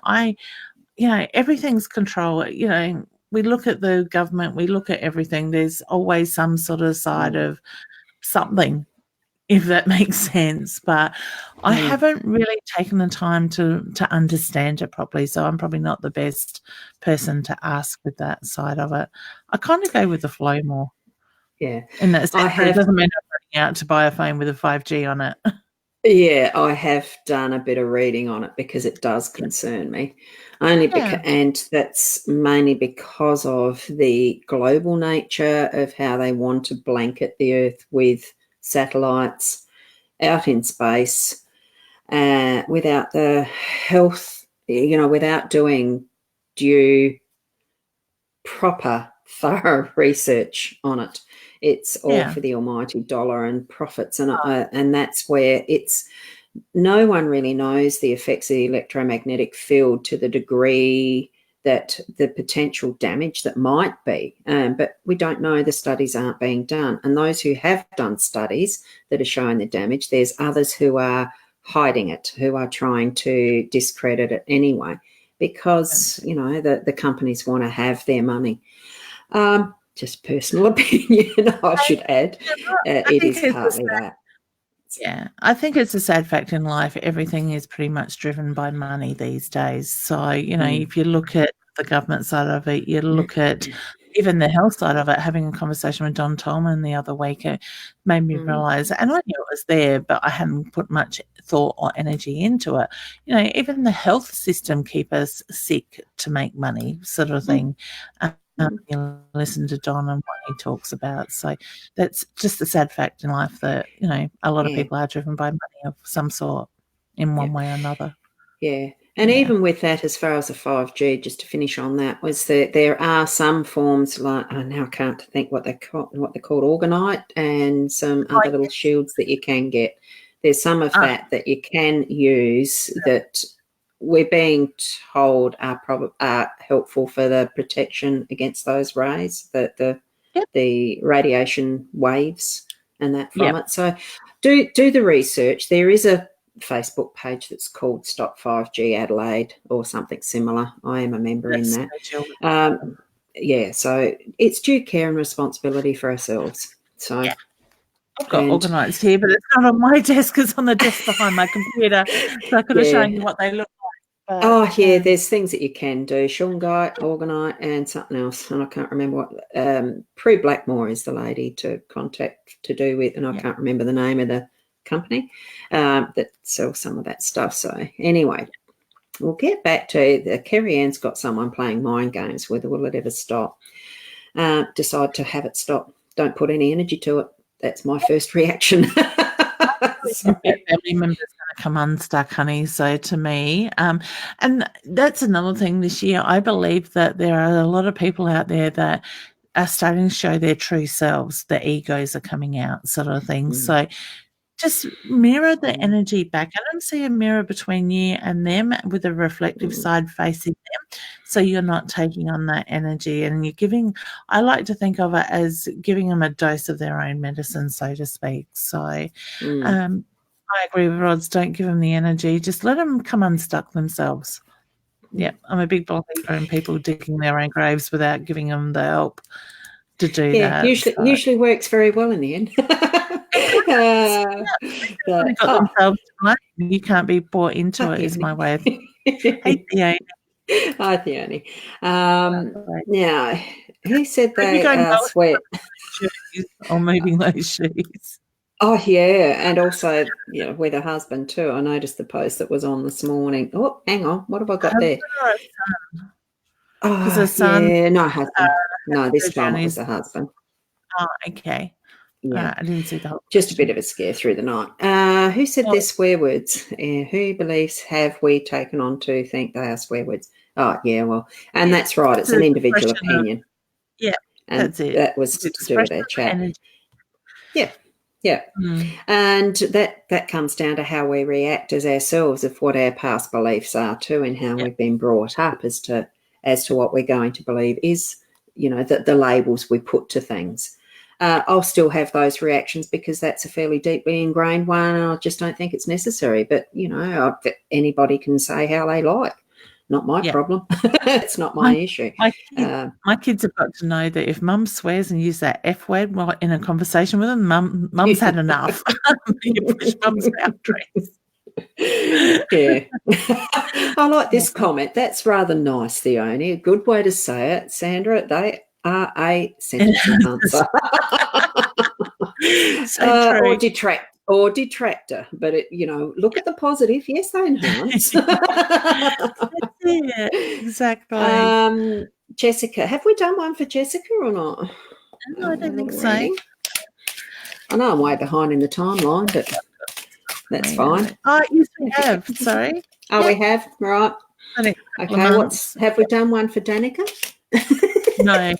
everything's control. You know, we look at the government, we look at everything. There's always some sort of side of something, if that makes sense. But I haven't really taken the time to understand it properly. So I'm probably not the best person to ask with that side of it. I kind of go with the flow more. Yeah. In that sense, it doesn't mean I'm running out to buy a phone with a 5G on it. Yeah, I have done a bit of reading on it because it does concern me. And that's mainly because of the global nature of how they want to blanket the Earth with satellites out in space, without the health, without doing due, proper, thorough research on it. It's all for the almighty dollar and profits, and that's where no one really knows the effects of the electromagnetic field to the degree that the potential damage that might be. But we don't know, the studies aren't being done. And those who have done studies that are showing the damage, there's others who are hiding it, who are trying to discredit it anyway, because, the companies want to have their money. Just personal opinion, I should add. It is partly that. Yeah, I think it's a sad fact in life. Everything is pretty much driven by money these days. So, if you look at the government side of it, you look at even the health side of it. Having a conversation with Don Tolman the other week, it made me realise, and I knew it was there, but I hadn't put much thought or energy into it. Even the health system keep us sick to make money, sort of thing. You listen to Don and what he talks about. So that's just a sad fact in life that, a lot of people are driven by money of some sort in one way or another. Yeah. And even with that, as far as the 5G, just to finish on that, was that there are some forms like, now I can't think what they're called, orgonite, and some other little shields that you can get. There's some of that you can use that we're being told are helpful for the protection against those rays, the radiation waves and that from it. So do the research. There is a Facebook page that's called Stop 5G Adelaide or something similar. I am a member in that. So it's due care and responsibility for ourselves. So I've got organised here, but it's not on my desk. It's on the desk behind my computer. So I could have shown you what they look like. There's things that you can do. Shungite, orgonite, and something else. And I can't remember what. Prue Blackmore is the lady to contact to do with, and I can't remember the name of the company that sells some of that stuff. So anyway, we'll get back to Kerry Ann's got someone playing mind games. Whether will it ever stop? Decide to have it stop. Don't put any energy to it. That's my first reaction. Family members going to come unstuck, honey. So to me, and that's another thing this year. I believe that there are a lot of people out there that are starting to show their true selves. The egos are coming out, sort of thing. So just mirror the energy back. I don't see a mirror between you and them with a reflective side facing them. So you're not taking on that energy, and you're giving, I like to think of it as giving them a dose of their own medicine, so to speak. So I agree with Rods. Don't give them the energy. Just let them come unstuck themselves. Yeah, I'm a big believer in people digging their own graves without giving them the help to do that. Usually works very well in the end. You can't be bought into it, is my way of thinking. Hey, Theone. Hi, Theone. Now, who said they sweat? Or moving those shoes. Oh, yeah, and also, with her husband too. I noticed the post that was on this morning. Oh, hang on. What have I got there? Oh, son, no, husband. No, this time it was the husband. Oh, okay. Yeah, I didn't see the whole just a bit of a scare through the night. Who said they're swear words? Who believes have we taken on to think they are swear words? Oh, yeah, well, and that's right. It's an individual opinion. Yeah, and that's it. That was to do with our chat. Yeah. And that comes down to how we react as ourselves, of what our past beliefs are too, and how we've been brought up as to what we're going to believe is, the labels we put to things. I'll still have those reactions because that's a fairly deeply ingrained one, and I just don't think it's necessary. But, anybody can say how they like. Not my problem. It's not my issue. My kids have got to know that if Mum swears and use that F word while in a conversation with them, Mum's had enough. You push Mum's boundaries. Yeah. I like this comment. That's rather nice, Theone. A good way to say it, Sandra. They are a sentence enhancer. Or detractor. But look at the positive. Yes, they enhance. Yeah, exactly. Jessica, have we done one for Jessica or not? No, I don't think so. I know I'm way behind in the timeline, but that's fine. Oh, yes, we have. Sorry. Oh, we have? Right. Okay, have we done one for Danica? No.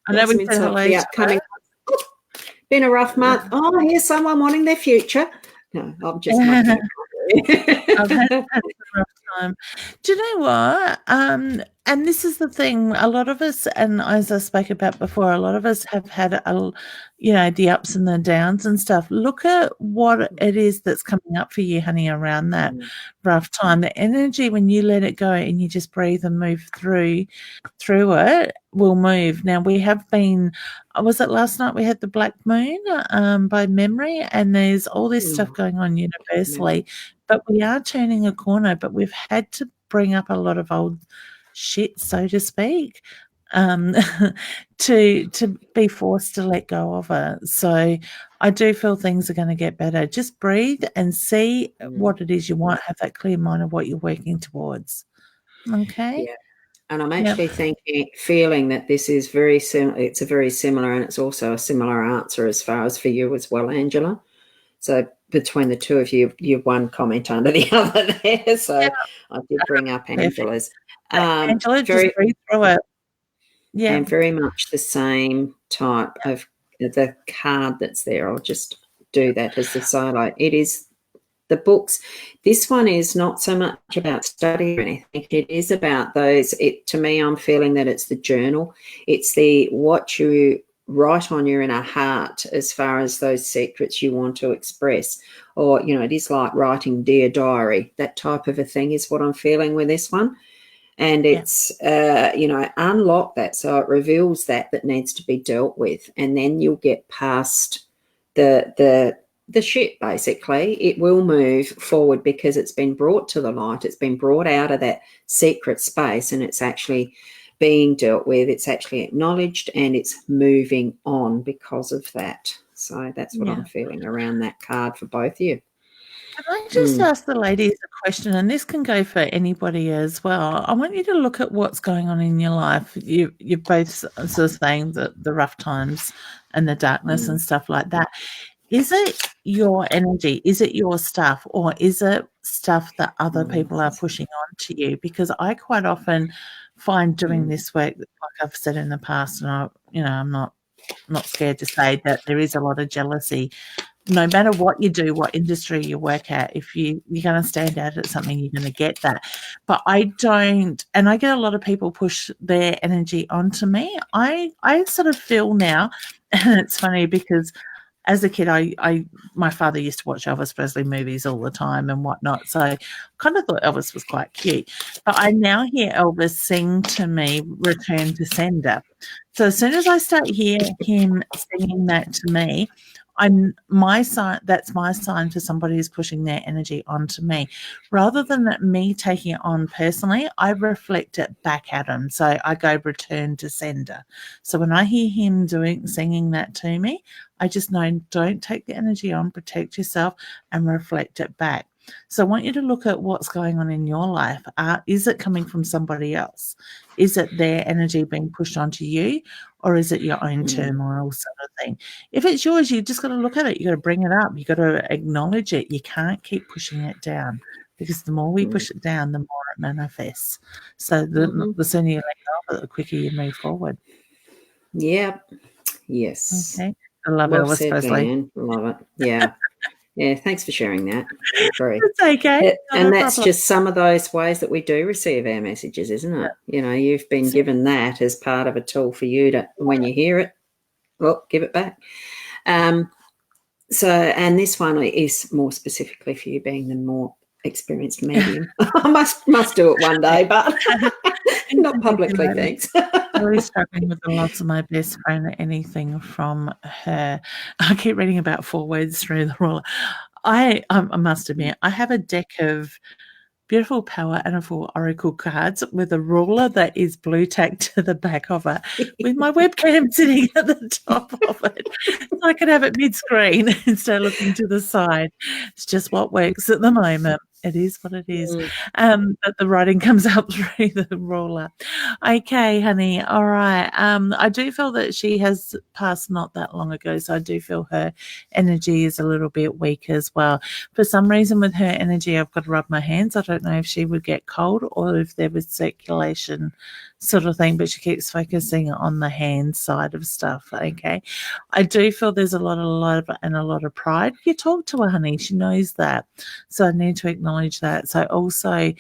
I know we said hello. The upcoming. Been a rough month. Oh, here's someone wanting their future. No, I'm just not. I've had a rough time. Do you know what? And this is the thing, a lot of us, and as I spoke about before, a lot of us have had the ups and the downs and stuff. Look at what it is that's coming up for you, honey, around that rough time. The energy, when you let it go and you just breathe and move through it, will move. Now, we have been, was it last night we had the black moon by memory, and there's all this stuff going on universally, but we are turning a corner, but we've had to bring up a lot of old shit, so to speak, to be forced to let go of it. So I do feel things are going to get better. Just breathe and see what it is you want. Have that clear mind of what you're working towards. Okay? Yeah. And I'm actually feeling that this is very similar. It's a very similar, and it's also a similar answer as far as for you as well, Angela. So between the two of you, you've one comment under the other there. So I did bring up Angela's. Angela, just breathe through it. Yeah. And very much the same type of the card that's there. I'll just do that as the silo. It is the books. This one is not so much about study or anything. It is about those. To me, I'm feeling that it's the journal. It's what you write on your inner heart as far as those secrets you want to express. Or, it is like writing Dear Diary. That type of a thing is what I'm feeling with this one. And it's, unlock that. So it reveals that needs to be dealt with. And then you'll get past the shit, basically. It will move forward because it's been brought to the light. It's been brought out of that secret space, and it's actually being dealt with. It's actually acknowledged, and it's moving on because of that. So that's what I'm feeling around that card for both of you. Can I just ask the ladies a question, and this can go for anybody as well? I want you to look at what's going on in your life. You're both sort of saying the rough times and the darkness and stuff like that. Is it your energy? Is it your stuff? Or is it stuff that other people are pushing on to you? Because I quite often find doing this work, like I've said in the past, and I'm not scared to say that there is a lot of jealousy. No matter what you do, what industry you work at, if you're going to stand out at something, you're going to get that. But I don't, and I get a lot of people push their energy onto me. I sort of feel now, and it's funny because as a kid, my father used to watch Elvis Presley movies all the time and whatnot, so I kind of thought Elvis was quite cute. But I now hear Elvis sing to me, Return to Sender. So as soon as I start hearing him singing that to me, that's my sign for somebody who's pushing their energy onto me. Rather than that me taking it on personally, I reflect it back at him. So I go return to sender. So when I hear him singing that to me, I just know, don't take the energy on, protect yourself and reflect it back. So I want you to look at what's going on in your life. Is it coming from somebody else? Is it their energy being pushed onto you, or is it your own turmoil sort of thing? If it's yours, you just got to look at it. You got to bring it up. You got to acknowledge it. You can't keep pushing it down. because the more we push it down, the more it manifests. So the sooner you let go of it, the quicker you move forward. Yep. Yes. Okay. I love well Elvis said, Presley. Leanne. Love it. Yeah. Yeah, thanks for sharing that. Agree. It's okay. And that's just some of those ways that we do receive our messages, isn't it? You know, you've been given that as part of a tool for you to, when you hear it, well, give it back. So, and this one is more specifically for you being the more experienced medium. I must do it one day, but not publicly, thanks. I'm really struggling with the loss of my best friend. Anything from her. I keep reading about 4 words through the ruler. I must admit, I have a deck of beautiful power and full oracle cards with a ruler that is blue tacked to the back of it, with my webcam sitting at the top of it, so I can have it mid-screen instead of looking to the side. It's just what works at the moment. It is what it is. But the writing comes up through the ruler. Okay, honey. All right. I do feel that she has passed not that long ago, so I do feel her energy is a little bit weak as well. For some reason with her energy, I've got to rub my hands. I don't know if she would get cold or if there was circulation sort of thing, but she keeps focusing on the hand side of stuff. Okay. I do feel there's a lot of love and a lot of pride. You talk to her, honey. She knows that. So I need to acknowledge that. So also,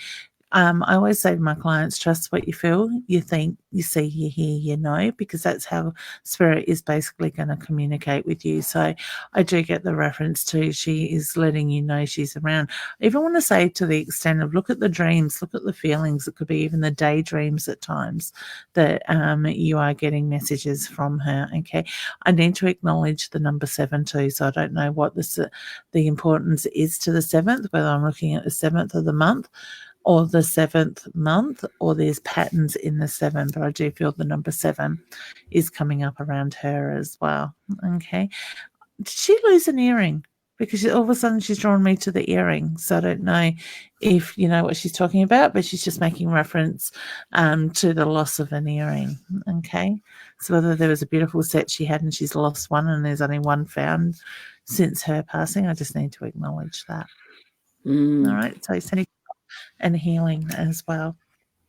I always say to my clients, trust what you feel, you think, you see, you hear, you know, because that's how spirit is basically going to communicate with you. So I do get the reference to she is letting you know she's around. I even want to say to the extent of look at the dreams, look at the feelings. It could be even the daydreams at times that you are getting messages from her. Okay. I need to acknowledge the number 7 too. So I don't know what the importance is to the 7th, whether I'm looking at the 7th of the month or the 7th month, or there's patterns in the 7, but I do feel the number 7 is coming up around her as well. Okay. Did she lose an earring? Because all of a sudden she's drawn me to the earring. So I don't know if you know what she's talking about, but she's just making reference to the loss of an earring. Okay. So whether there was a beautiful set she had and she's lost one and there's only one found since her passing, I just need to acknowledge that. All right. So sending and healing as well.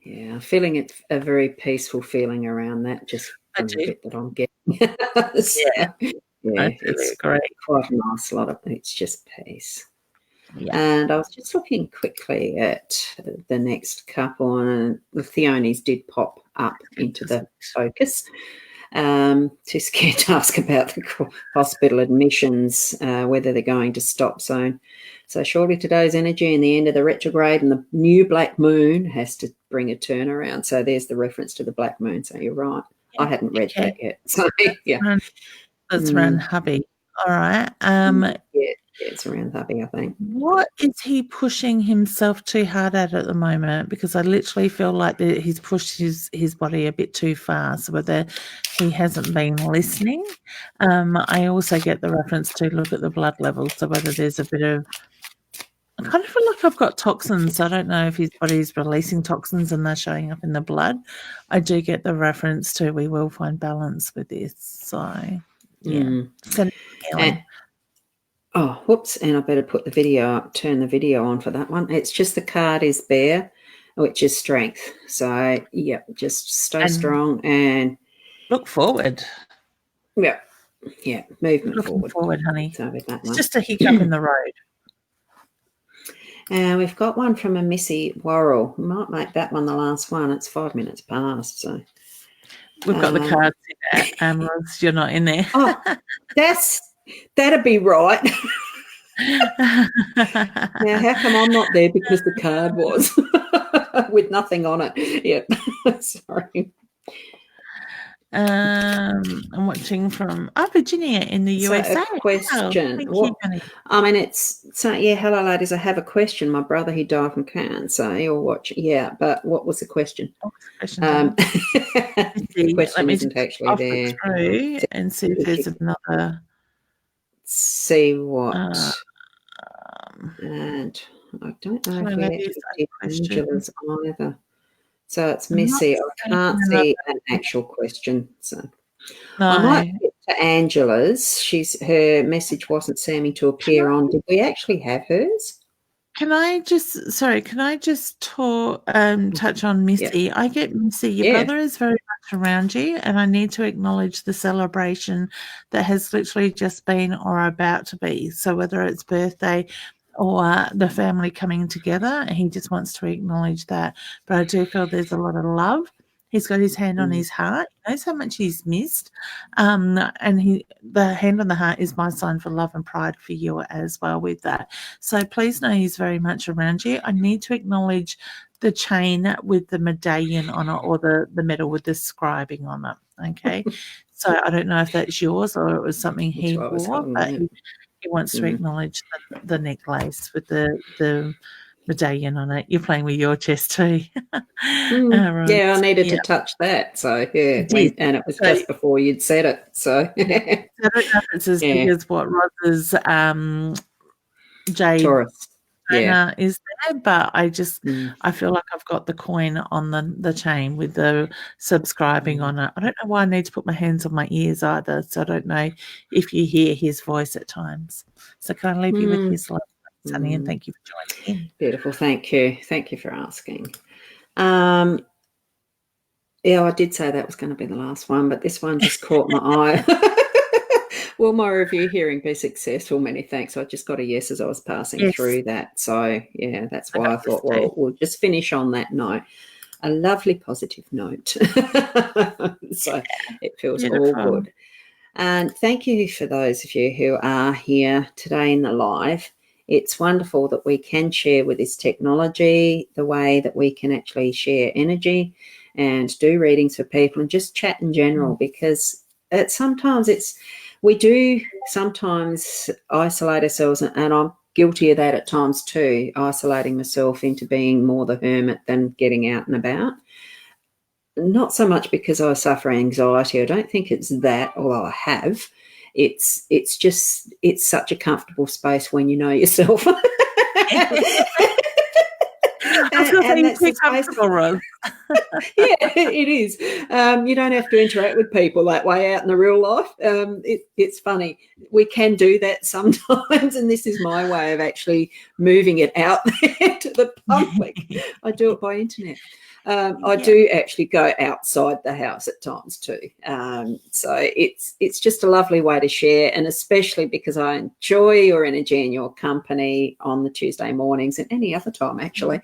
Yeah, feeling it a very peaceful feeling around that, just from the bit that I'm getting. It's great. Quite a nice lot of it's just peace. Yeah. And I was just looking quickly at the next couple, and the Theonies did pop up into the focus. Too scared to ask about the hospital admissions, whether they're going to stop soon. So surely today's energy and the end of the retrograde and the new black moon has to bring a turnaround. So there's the reference to the black moon. So you're right. Yeah, I hadn't read that yet. So yeah. That's around hubby. All right. Yeah, it's around hubby, I think. What is he pushing himself too hard at the moment? Because I literally feel like he's pushed his body a bit too far. So whether he hasn't been listening. I also get the reference to look at the blood levels. So whether there's a bit of, I kind of feel like I've got toxins. I don't know if his body's releasing toxins and they're showing up in the blood. I do get the reference to we will find balance with this. So yeah. Oh, whoops, and I better put the video up, turn the video on for that one. It's just the card is bear, which is strength. So, yeah, just stay strong and look forward. Yeah, movement Looking forward, honey. So with that it's just a hiccup in the road. We've got one from a Missy Worrell. We might make that one the last one. It's 5 minutes past, so... We've got the cards in there. Ros, you're not in there. That'd be right. Now, how come I'm not there? Because the card was with nothing on it. Yeah, sorry. I'm watching from Virginia in the USA. A question. Hello, ladies. I have a question. My brother, he died from cancer. You're watching. Yeah, but what was the question? The question isn't actually there. And see if there's another. See what? And I don't know if we actually did Angela's either. So it's Missy. I can't see an actual question. So I might get to Angela's. Her message wasn't seeming to appear on. Did we actually have hers? Can I just touch on Missy? Yeah. I get Missy, your brother is very much around you, and I need to acknowledge the celebration that has literally just been or about to be. So whether it's birthday or the family coming together, he just wants to acknowledge that. But I do feel there's a lot of love. He's got his hand on his heart. He knows how much he's missed. And the hand on the heart is my sign for love and pride for you as well with that. So please know he's very much around you. I need to acknowledge the chain with the medallion on it, or the medal with the scribing on it. Okay. So I don't know if that's yours or it was something he wore, but he wants to acknowledge the necklace with the medallion on it. You're playing with your chest too. Right. Yeah, I needed to touch that. So yeah, and it was just before you'd said it. So I don't know if it's as big as what Roz's jade Taurus is there, but I feel like I've got the coin on the chain with the subscribing on it. I don't know why I need to put my hands on my ears either, so I don't know if you hear his voice at times. So can I leave you with his love, Sunny, and thank you for joining in. Beautiful. Thank you for asking. Yeah, I did say that was going to be the last one, but this one just caught my eye. Will my review hearing be successful? Many thanks. I just got a yes as I was passing through that. So, yeah, that's why I thought, well, we'll just finish on that note. A lovely positive note. So it feels all good. And thank you for those of you who are here today in the live. It's wonderful that we can share with this technology the way that we can actually share energy and do readings for people and just chat in general, because we do sometimes isolate ourselves, and I'm guilty of that at times too, isolating myself into being more the hermit than getting out and about. Not so much because I suffer anxiety. I don't think it's that, although I have. It's such a comfortable space when you know yourself. And that's too comfortable, Ros. Yeah, it is. You don't have to interact with people that way out in the real life. It's funny. We can do that sometimes, and this is my way of actually moving it out there to the public. I do it by internet. I do actually go outside the house at times too. So it's just a lovely way to share, and especially because I enjoy your energy and your company on the Tuesday mornings and any other time actually.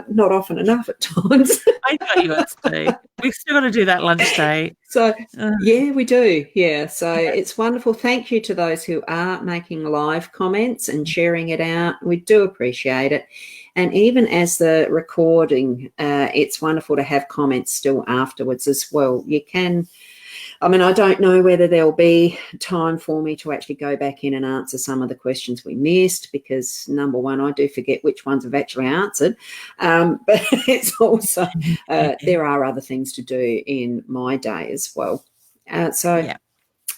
Not often enough at times. I know you too. We've still got to do that lunch day. So, yeah, we do. Yeah. So it's wonderful. Thank you to those who are making live comments and sharing it out. We do appreciate it. And even as the recording, it's wonderful to have comments still afterwards as well. You can, I mean, I don't know whether there'll be time for me to actually go back in and answer some of the questions we missed, because number one, I do forget which ones I've actually answered. But it's also, there are other things to do in my day as well.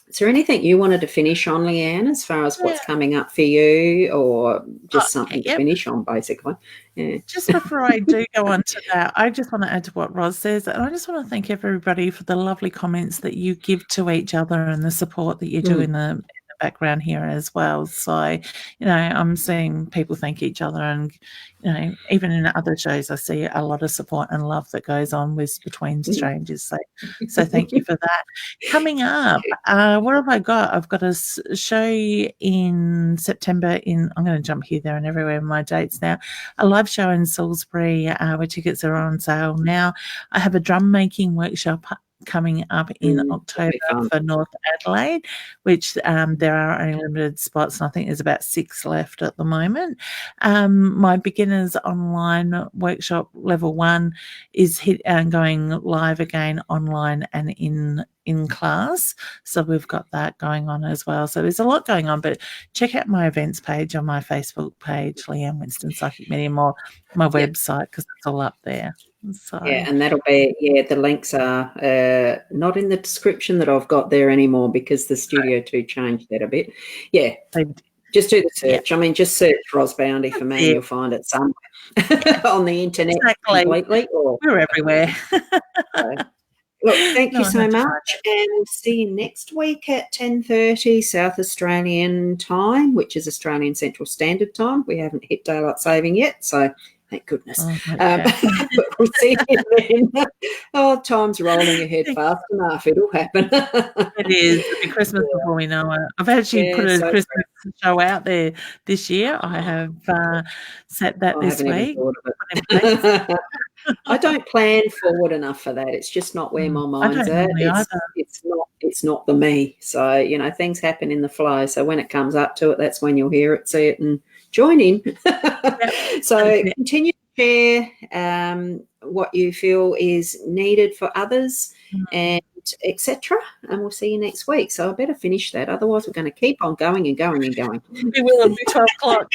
Is there anything you wanted to finish on, Leanne, as far as what's coming up for you, or just something to finish on, basically? Yeah. Just before I do go on to that, I just want to add to what Ros says, and I just want to thank everybody for the lovely comments that you give to each other and the support that you do in the background here as well. So, I'm seeing people thank each other, and even in other shows I see a lot of support and love that goes on between strangers. So thank you for that. Coming up, what have I got? I've got a show in September I'm going to jump here, there and everywhere in my dates now. A live show in Salisbury where tickets are on sale now. I have a drum making workshop coming up in October for North Adelaide, which there are only limited spots, and I think there's about 6 left at the moment. My beginners online workshop level 1 is going live again online and in class, so we've got that going on as well. So there's a lot going on, but check out my events page on my Facebook page, Leanne Winston Psychic Medium, or my website, because it's all up there. So. Yeah, and that'll be, the links are not in the description that I've got there anymore, because the Studio 2 changed that a bit. Yeah, just do the search. I mean, just search Ros Boundy for me and you'll find it somewhere on the internet completely. We're everywhere. Look, thank you No, so that's right. much, and see you next week at 10:30 South Australian time, which is Australian Central Standard Time. We haven't hit daylight saving yet, so thank goodness. Oh, okay. But we'll see you then. Oh, time's rolling ahead fast enough. It'll happen. It is. It'll be Christmas before we know it. I've actually put a so Christmas show out there this year. I have set that I this haven't even week. thought of it. I don't plan forward enough for that. It's just not where my I mind's don't at. normally either. It's not the me. So, you know, things happen in the flow. So when it comes up to it, that's when you'll hear it, see it, and join in. So continue to share what you feel is needed for others and etc. And we'll see you next week. So I better finish that. Otherwise, we're going to keep on going and going and going. We will. It'll be 12 o'clock.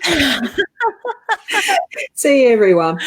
See you, everyone.